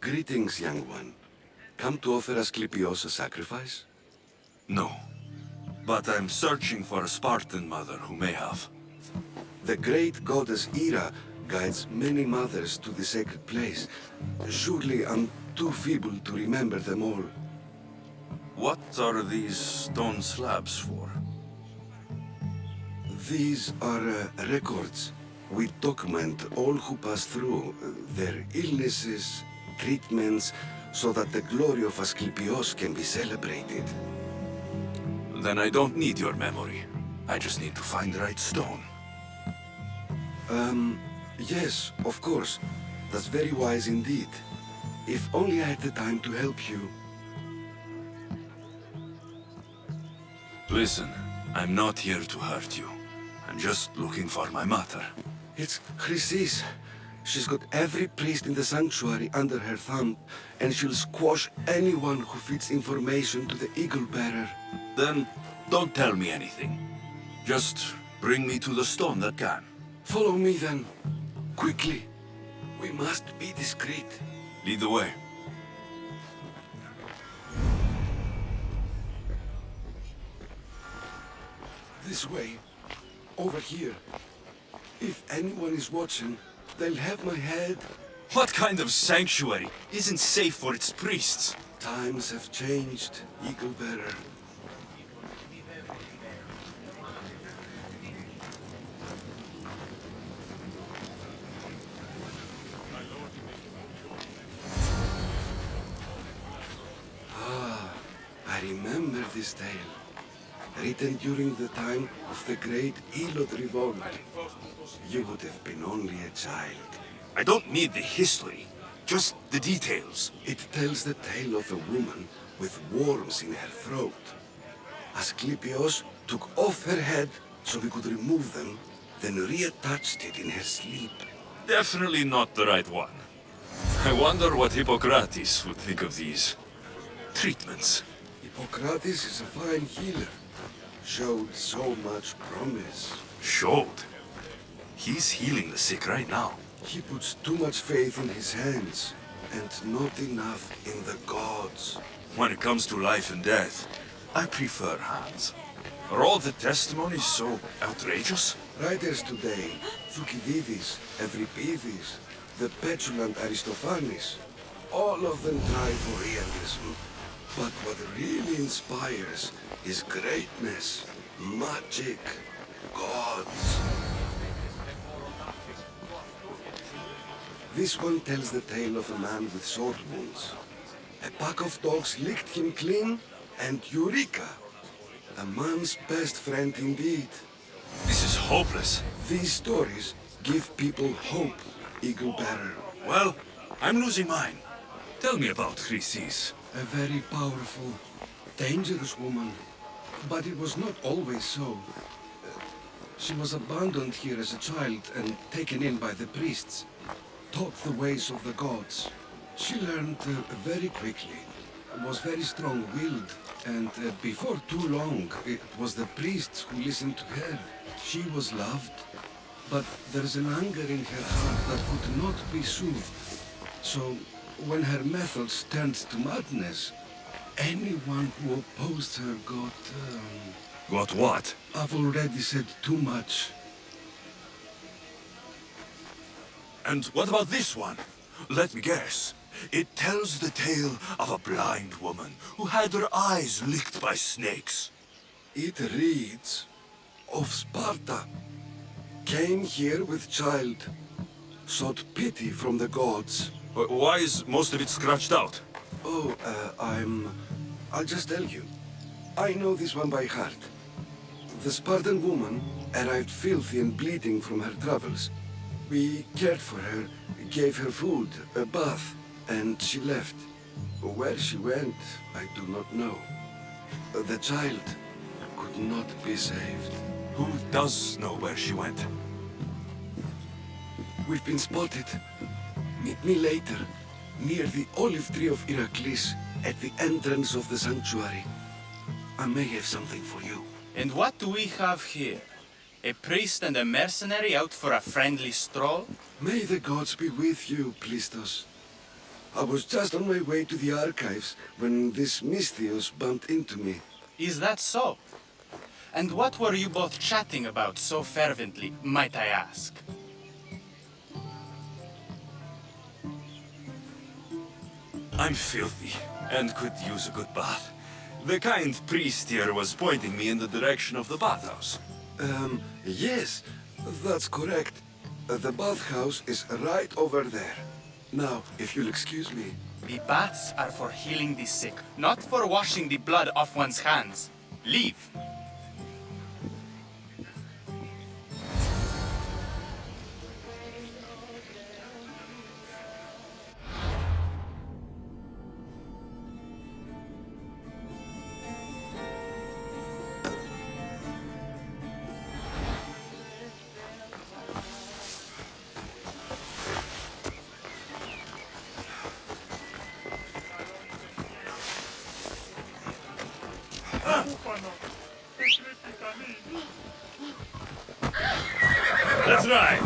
Greetings, young one. Come to offer Asclepios a sacrifice? No. But I'm searching for a Spartan mother who may have. The great goddess Ira guides many mothers to the sacred place. Surely I'm too feeble to remember them all. What are these stone slabs for? These are records. We document all who pass through, their illnesses, treatments, so that the glory of Asclepios can be celebrated. Then I don't need your memory. I just need to find the right stone. Yes, of course. That's very wise indeed. If only I had the time to help you. Listen, I'm not here to hurt you. I'm just looking for my mother. It's Chrysis. She's got every priest in the sanctuary under her thumb, and she'll squash anyone who feeds information to the Eagle Bearer. Then don't tell me anything. Just bring me to the stone that can. Follow me then. Quickly. We must be discreet. Lead the way. This way. Over here. If anyone is watching, they'll have my head. What kind of sanctuary isn't safe for its priests? Times have changed, Eagle Bearer. I remember this tale. Written during the time of the Great Elod Revolt. You would have been only a child. I don't need the history, just the details. It tells the tale of a woman with worms in her throat. Asclepios took off her head so we could remove them, then reattached it in her sleep. Definitely not the right one. I wonder what Hippocrates would think of these treatments. Hippocrates is a fine healer. Showed so much promise. Showed? He's healing the sick right now. He puts too much faith in his hands, and not enough in the gods. When it comes to life and death, I prefer hands. Are all the testimonies so outrageous? Writers today, Thucydides, Euripides, the petulant Aristophanes, all of them try for realism. But what really inspires is greatness, magic, gods. This one tells the tale of a man with sword wounds. A pack of dogs licked him clean, and Eureka! A man's best friend indeed. This is hopeless. These stories give people hope, Eagle Bearer. Well, I'm losing mine. Tell me about Chrysis. A very powerful, dangerous woman. But it was not always so. She was abandoned here as a child and taken in by the priests. Taught the ways of the gods. She learned very quickly. Was very strong-willed. And before too long, it was the priests who listened to her. She was loved. But there's an anger in her heart that could not be soothed. So, when her methods turned to madness, anyone who opposed her got... Got what? I've already said too much. And what about this one? Let me guess. It tells the tale of a blind woman who had her eyes licked by snakes. It reads of Sparta. Came here with child. Sought pity from the gods. Why is most of it scratched out? Oh, I'll just tell you. I know this one by heart. The Spartan woman arrived filthy and bleeding from her travels. We cared for her, gave her food, a bath, and she left. Where she went, I do not know. The child could not be saved. Who does know where she went? We've been spotted. Meet me later, near the olive tree of Heracles, at the entrance of the sanctuary. I may have something for you. And what do we have here? A priest and a mercenary out for a friendly stroll? May the gods be with you, Plistos. I was just on my way to the archives when this Misthios bumped into me. Is that so? And what were you both chatting about so fervently, might I ask? I'm filthy and could use a good bath. The kind priest here was pointing me in the direction of the bathhouse. Yes, that's correct. The bathhouse is right over there. Now, if you'll excuse me. The baths are for healing the sick, not for washing the blood off one's hands. Leave. That's right.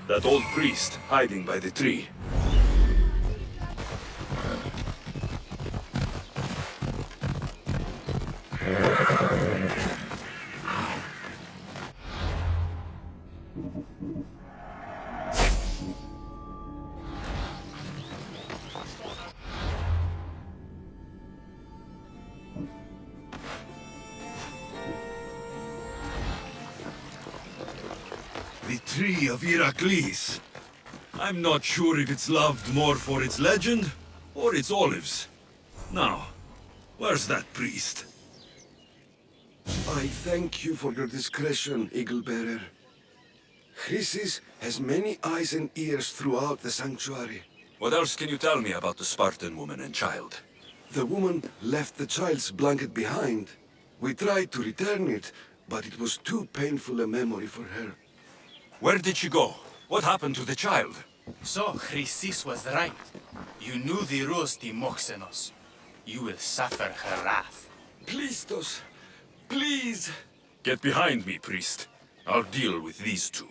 That old priest hiding by the tree. The tree of Heracles. I'm not sure if it's loved more for its legend or its olives. Now, where's that priest? I thank you for your discretion, Eagle Bearer. Chrysis has many eyes and ears throughout the sanctuary. What else can you tell me about the Spartan woman and child? The woman left the child's blanket behind. We tried to return it, but it was too painful a memory for her. Where did she go? What happened to the child? So, Chrysis was right. You knew the rules, Timoxenos. You will suffer her wrath. Plistos, please! Get behind me, priest. I'll deal with these two.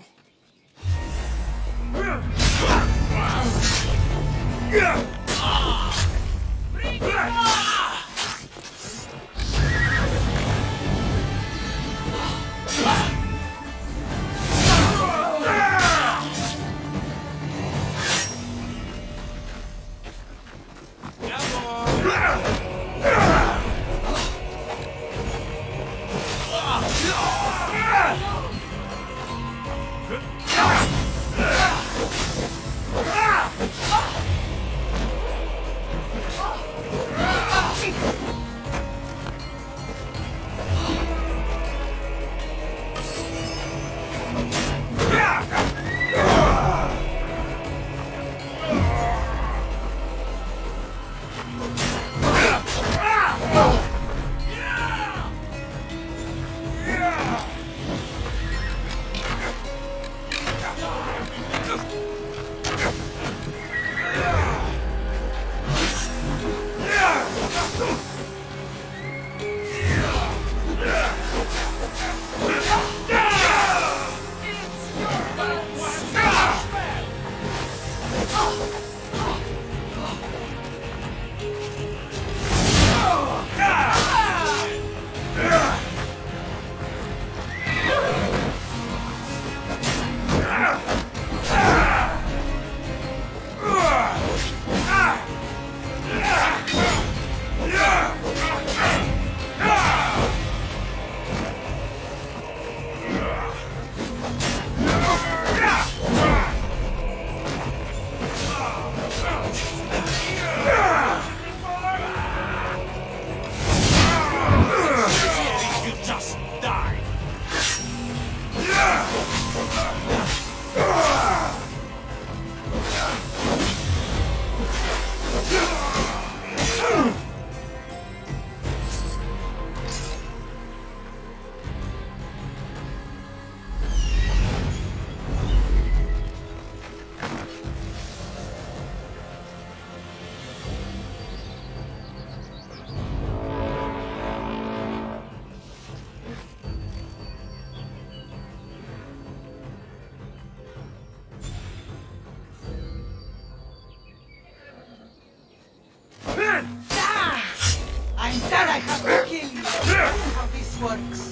I said I have to kill you. That's how this works.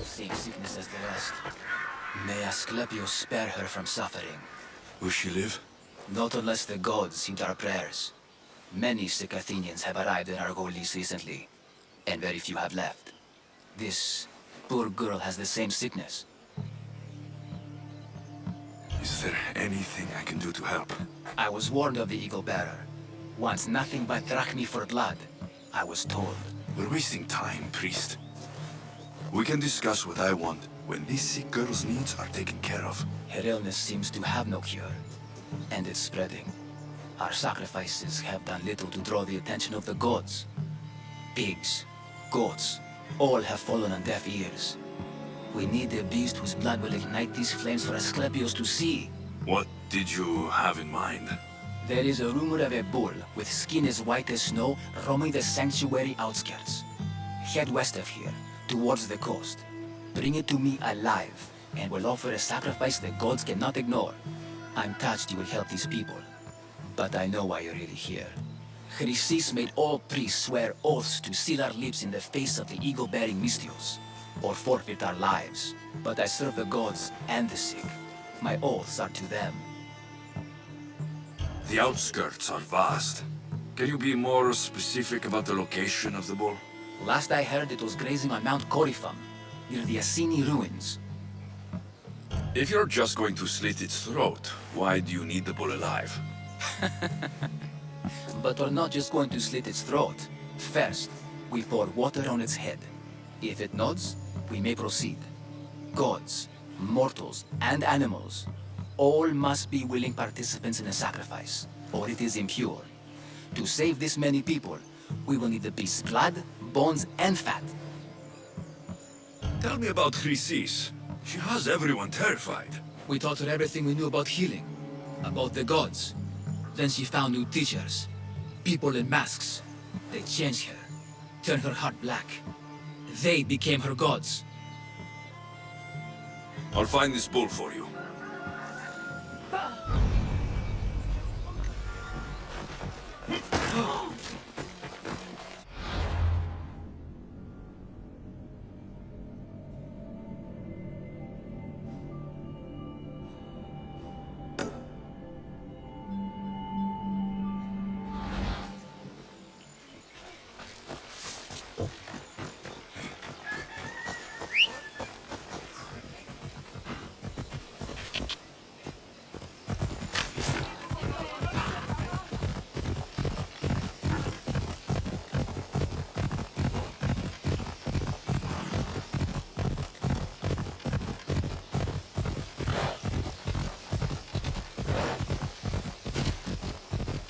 Same sickness as the rest. May Asclepius spare her from suffering. Will she live? Not unless the gods heed our prayers. Many sick Athenians have arrived in Argolis recently, and very few have left. This poor girl has the same sickness. Is there anything I can do to help? I was warned of the Eagle Bearer. Wants nothing but drachmi for blood. I was told. We're wasting time, priest. We can discuss what I want when this sick girl's needs are taken care of. Her illness seems to have no cure, and it's spreading. Our sacrifices have done little to draw the attention of the gods. Pigs, goats, all have fallen on deaf ears. We need a beast whose blood will ignite these flames for Asclepius to see. What did you have in mind? There is a rumor of a bull with skin as white as snow roaming the sanctuary outskirts. Head west of here, towards the coast. Bring it to me alive, and we'll offer a sacrifice the gods cannot ignore. I'm touched you will help these people, but I know why you're really here. Chrysis made all priests swear oaths to seal our lips in the face of the eagle-bearing Mystios, or forfeit our lives. But I serve the gods and the sick. My oaths are to them. The outskirts are vast. Can you be more specific about the location of the bull? Last I heard it was grazing on Mount Coryphum, near the Assini ruins. If you're just going to slit its throat, why do you need the bull alive? But we're not just going to slit its throat. First, we pour water on its head. If it nods, we may proceed. Gods, mortals, and animals, all must be willing participants in a sacrifice, or it is impure. To save this many people, we will need the beast's blood, bones, and fat. Tell me about Chrysis. She has everyone terrified. We taught her everything we knew about healing, about the gods. Then she found new teachers, people in masks. They changed her, turned her heart black. They became her gods. I'll find this bull for you.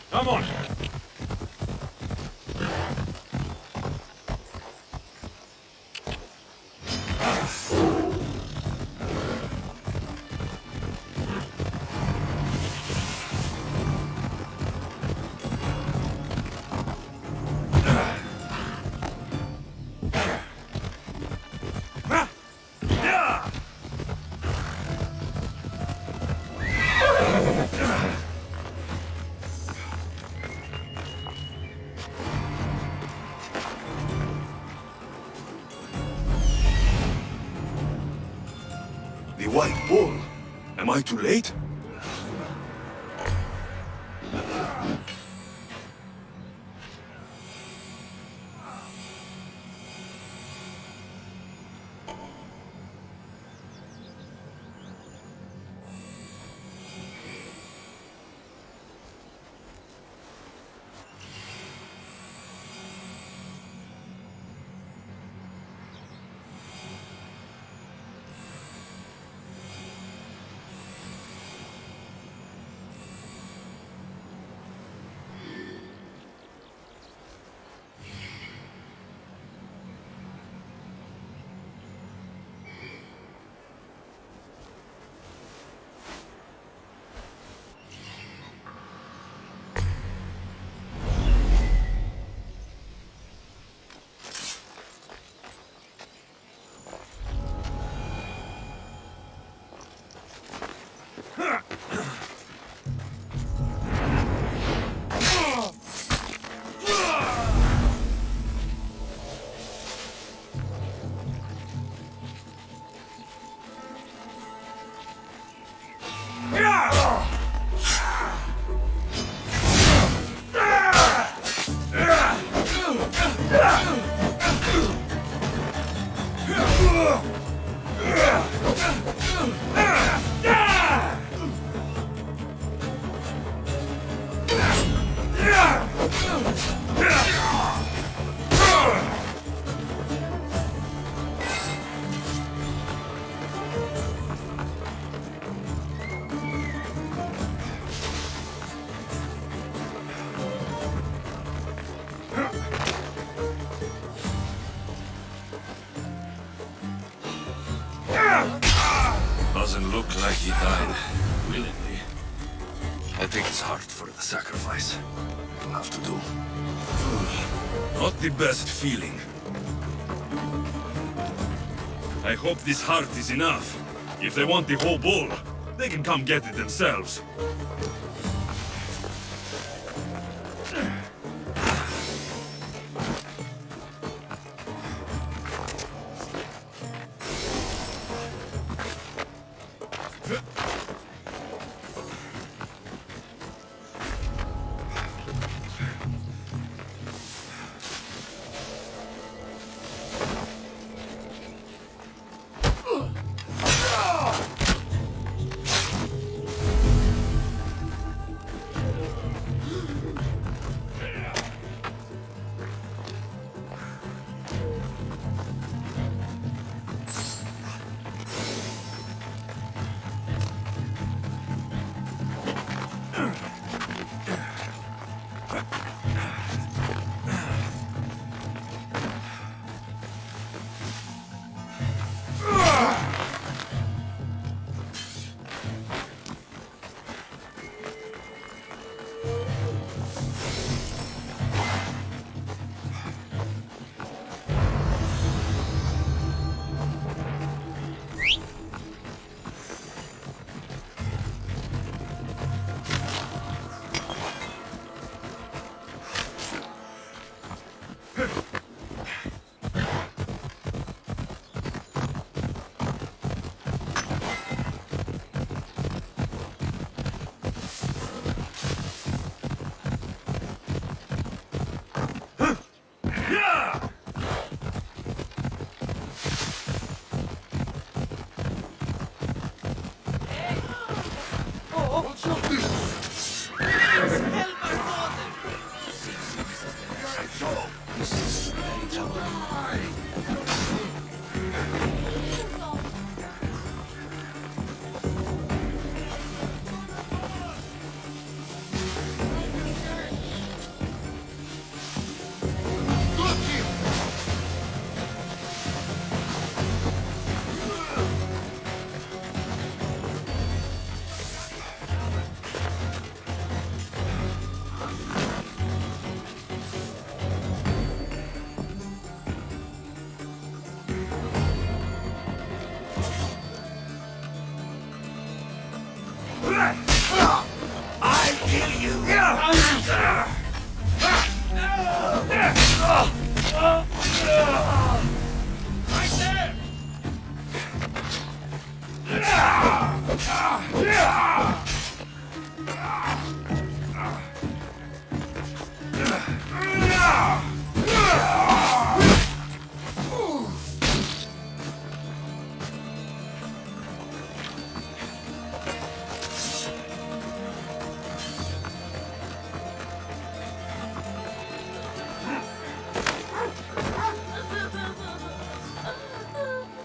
Come on! The White Bull? Am I too late? doesn't look like he died willingly. I think his heart for the sacrifice. It'll have to do. Not the best feeling. I hope this heart is enough. If they want the whole bull, they can come get it themselves.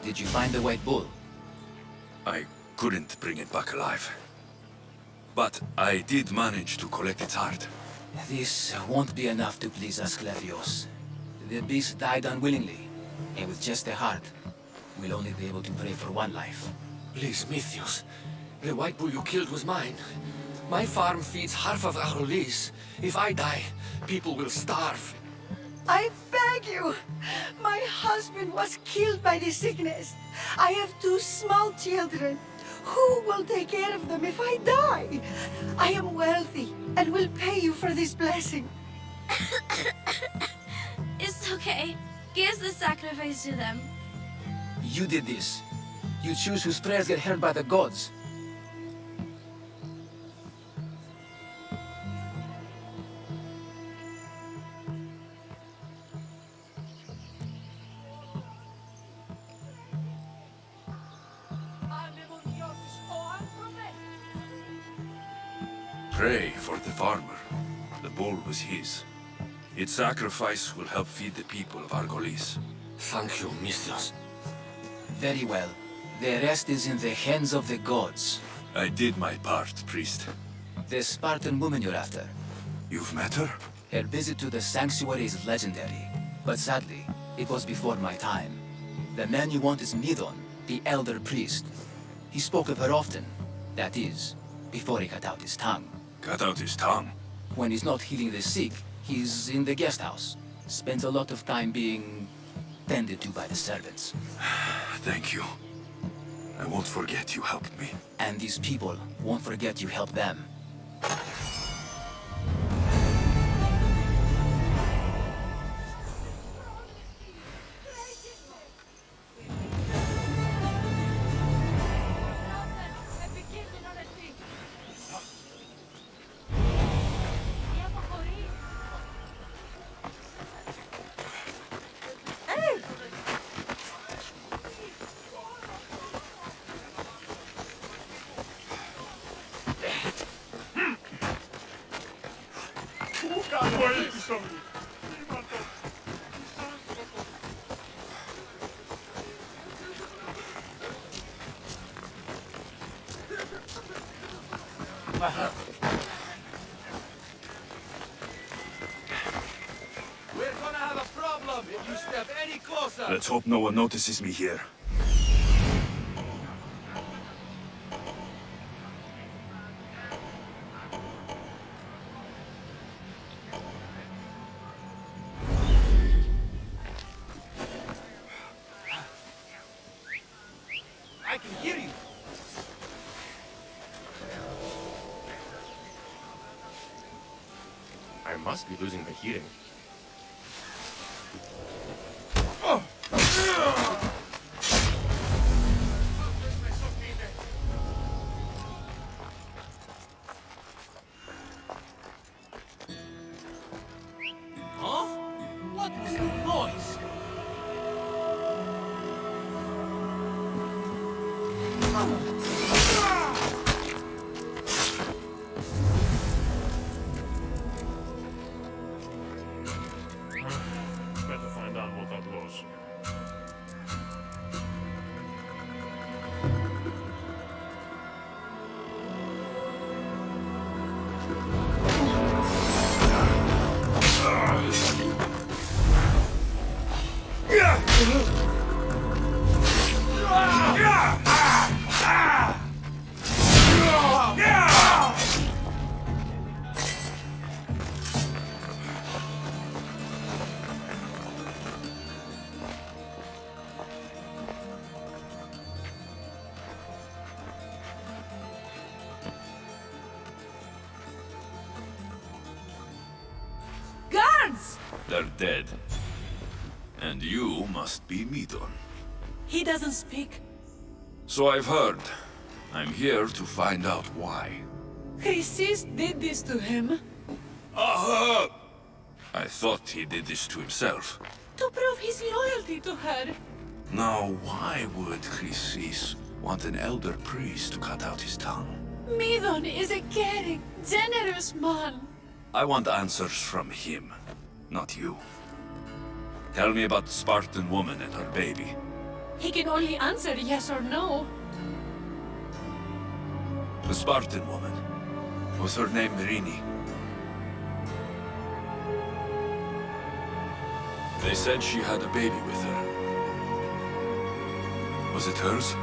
Did you find the white bull? I couldn't bring it back alive. But I did manage to collect its heart. This won't be enough to please Asclepios. The beast died unwillingly, and with just the heart, we'll only be able to pray for one life. Please, Mythios. The white bull you killed was mine. My farm feeds half of Arolis. If I die, people will starve. I beg you! My husband was killed by the sickness. I have 2 small children. Who will take care of them if I die? I am wealthy and will pay you for this blessing. It's okay. Give the sacrifice to them. You did this. You choose whose prayers get heard by the gods. Pray for the farmer. The bull was his. Its sacrifice will help feed the people of Argolis. Thank you, Mythios. Very well. The rest is in the hands of the gods. I did my part, priest. The Spartan woman you're after. You've met her? Her visit to the sanctuary is legendary, but sadly, it was before my time. The man you want is Midon, the elder priest. He spoke of her often. That is, before he cut out his tongue. Cut out his tongue? When he's not healing the sick, he's in the guest house. Spends a lot of time being tended to by the servants. Thank you. I won't forget you helped me. And these people won't forget you helped them. We're gonna have a problem if you step any closer. Let's hope no one notices me here. I can hear you. I must be losing my hearing. Huh? What was that noise? Better find out what that was. Guards! They're dead. And you must be Midon. He doesn't speak. So I've heard. I'm here to find out why. Chrysis did this to him. Aha! I thought he did this to himself. To prove his loyalty to her. Now, why would Chrysis want an elder priest to cut out his tongue? Midon is a caring, generous man. I want answers from him, not you. Tell me about the Spartan woman and her baby. He can only answer yes or no. The Spartan woman. Was her name Merini? They said she had a baby with her. Was it hers?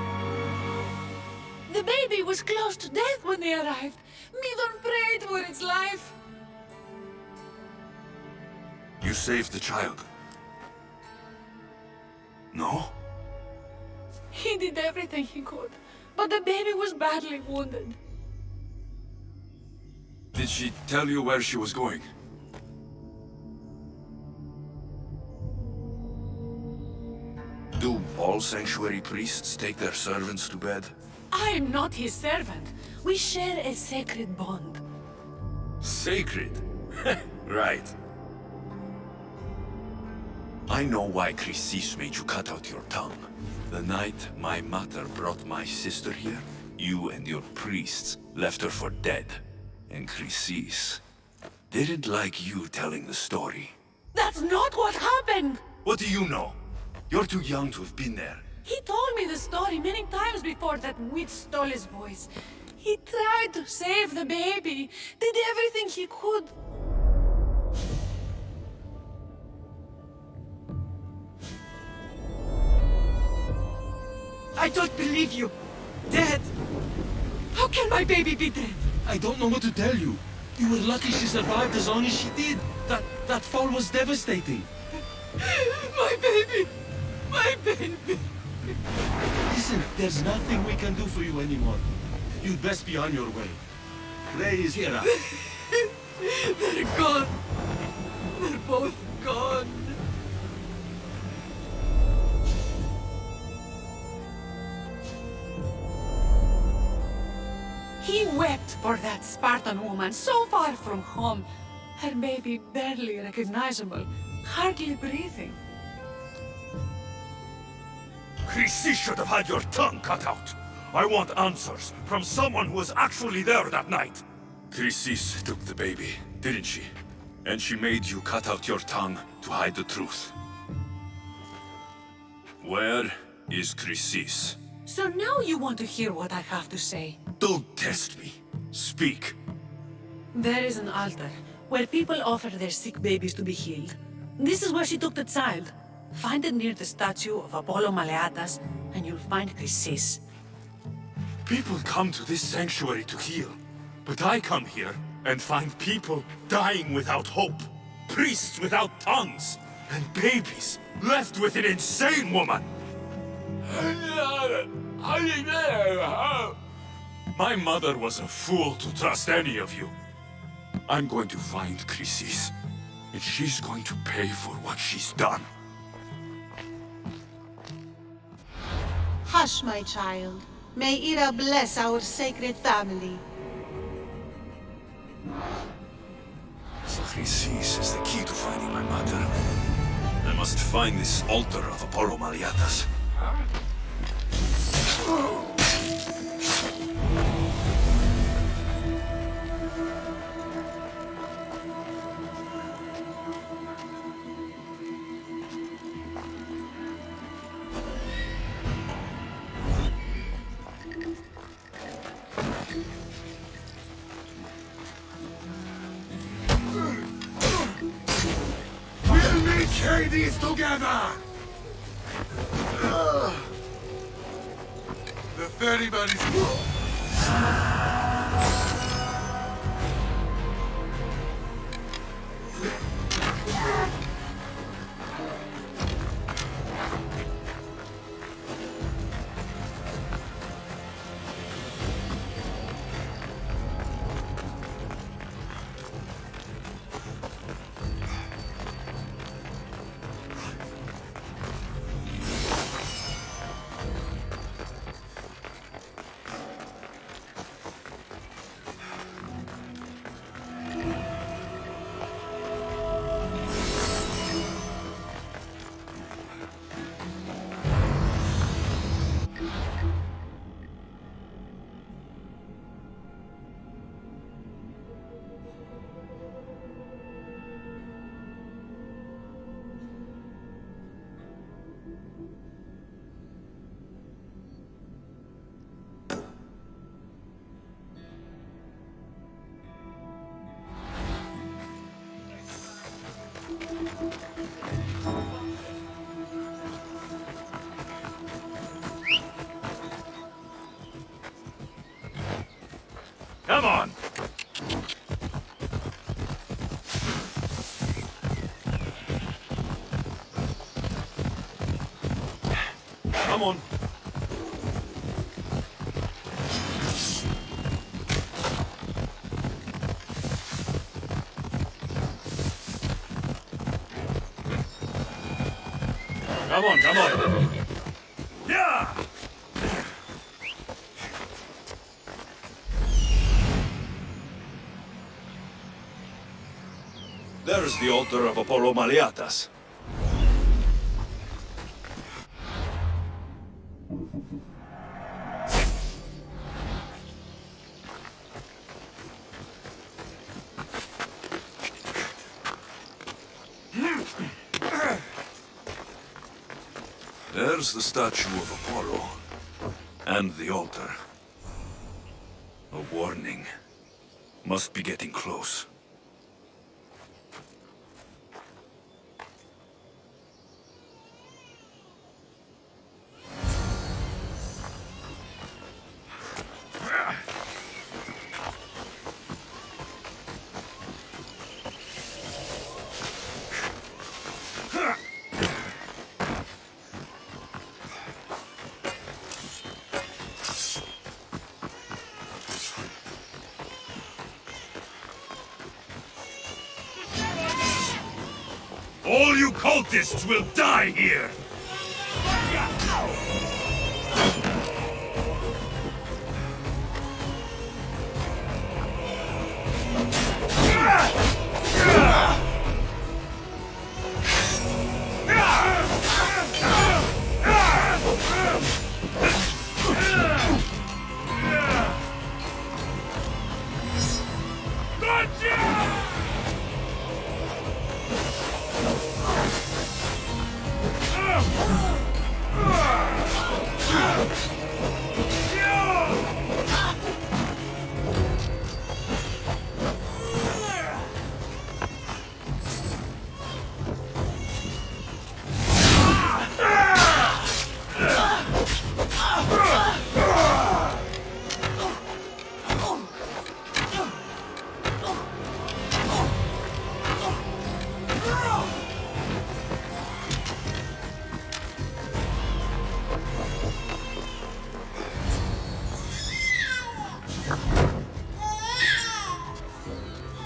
The baby was close to death when they arrived. Midon prayed for its life. You saved the child. No? He did everything he could, but the baby was badly wounded. Did she tell you where she was going? Do all sanctuary priests take their servants to bed? I am not his servant. We share a sacred bond. Sacred? Right. I know why Chrysis made you cut out your tongue. The night my mother brought my sister here, you and your priests left her for dead. And Chrysis didn't like you telling the story. That's not what happened! What do you know? You're too young to have been there. He told me the story many times before that witch stole his voice. He tried to save the baby, did everything he could. I don't believe you. Dead? How can my baby be dead? I don't know what to tell you. You were lucky she survived as long as she did. That fall was devastating. My baby! My baby! Listen, there's nothing we can do for you anymore. You'd best be on your way. Ray is here. They're gone. They're both gone. He wept for that Spartan woman so far from home. Her baby barely recognizable, hardly breathing. Chrissy should have had your tongue cut out. I want answers from someone who was actually there that night. Chrysis took the baby, didn't she? And she made you cut out your tongue to hide the truth. Where is Chrysis? So now you want to hear what I have to say. Don't test me. Speak. There is an altar where people offer their sick babies to be healed. This is where she took the child. Find it near the statue of Apollo Maleatas, and you'll find Chrysis. People come to this sanctuary to heal. But I come here and find people dying without hope. Priests without tongues. And babies left with an insane woman. My mother was a fool to trust any of you. I'm going to find Chrysis, and she's going to pay for what she's done. Hush, my child. May Ira bless our sacred family. So Chrysis is the key to finding my mother. I must find this altar of Apollo Maleatas. We'll meet Hades together! The ferryman is... Come on! Come on. Come on, come on. Yeah! There's the altar of Apollo Maleatas. There's the statue of Apollo. And the altar. A warning. Must be getting close. cultists will die here!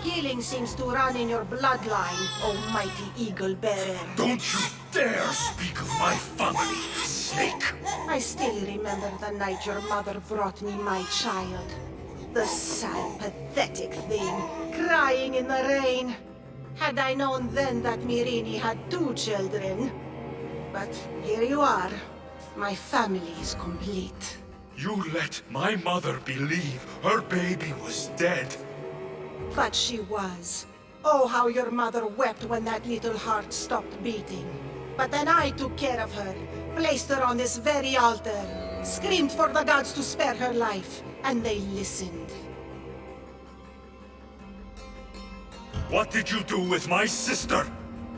Killing seems to run in your bloodline, oh mighty eagle bearer. Don't you dare speak of my family, snake! I still remember the night your mother brought me my child. The sad, pathetic thing, crying in the rain. Had I known then that Mirini had 2 children. But here you are. My family is complete. You let my mother believe her baby was dead. But she was. Oh, how your mother wept when that little heart stopped beating. But then I took care of her, placed her on this very altar, screamed for the gods to spare her life, and they listened. What did you do with my sister?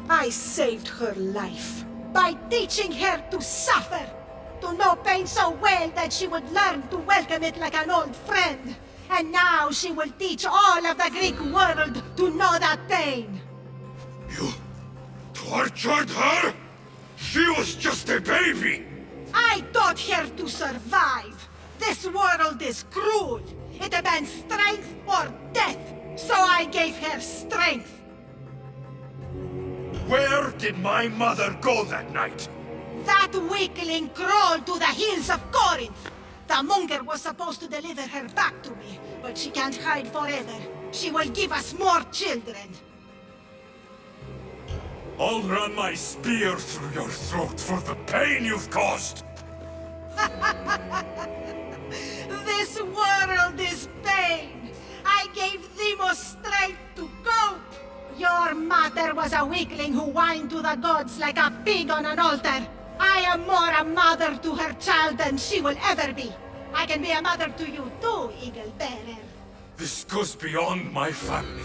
I saved her life by teaching her to suffer, to know pain so well that she would learn to welcome it like an old friend. And now she will teach all of the Greek world to know that pain. You tortured her? She was just a baby! I taught her to survive. This world is cruel. It demands strength or death. So I gave her strength. Where did my mother go that night? That weakling crawled to the hills of Corinth. The monger was supposed to deliver her back to me, but she can't hide forever. She will give us more children. I'll run my spear through your throat for the pain you've caused! This world is pain. I gave Demos strength to cope. Your mother was a weakling who whined to the gods like a pig on an altar. I am more a mother to her child than she will ever be. I can be a mother to you too, Eagle Bearer. This goes beyond my family.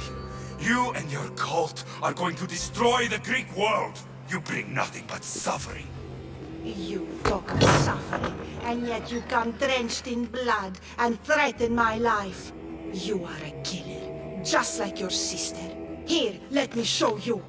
You and your cult are going to destroy the Greek world. You bring nothing but suffering. You talk of suffering, and yet you come drenched in blood and threaten my life. You are a killer, just like your sister. Here, let me show you.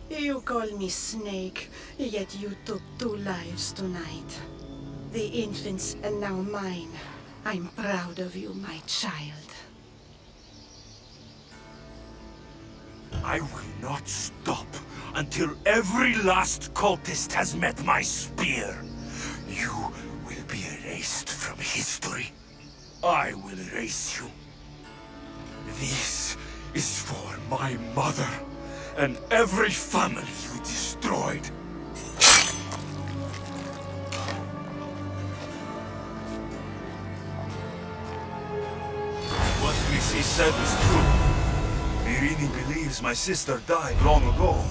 You call me Snake, yet you took 2 lives tonight. The infant's and now mine. I'm proud of you, my child. I will not stop until every last cultist has met my spear. You will be erased from history. I will erase you. This is for my mother and every family you destroyed. What Chrissy said was true. Irini believes my sister died long ago.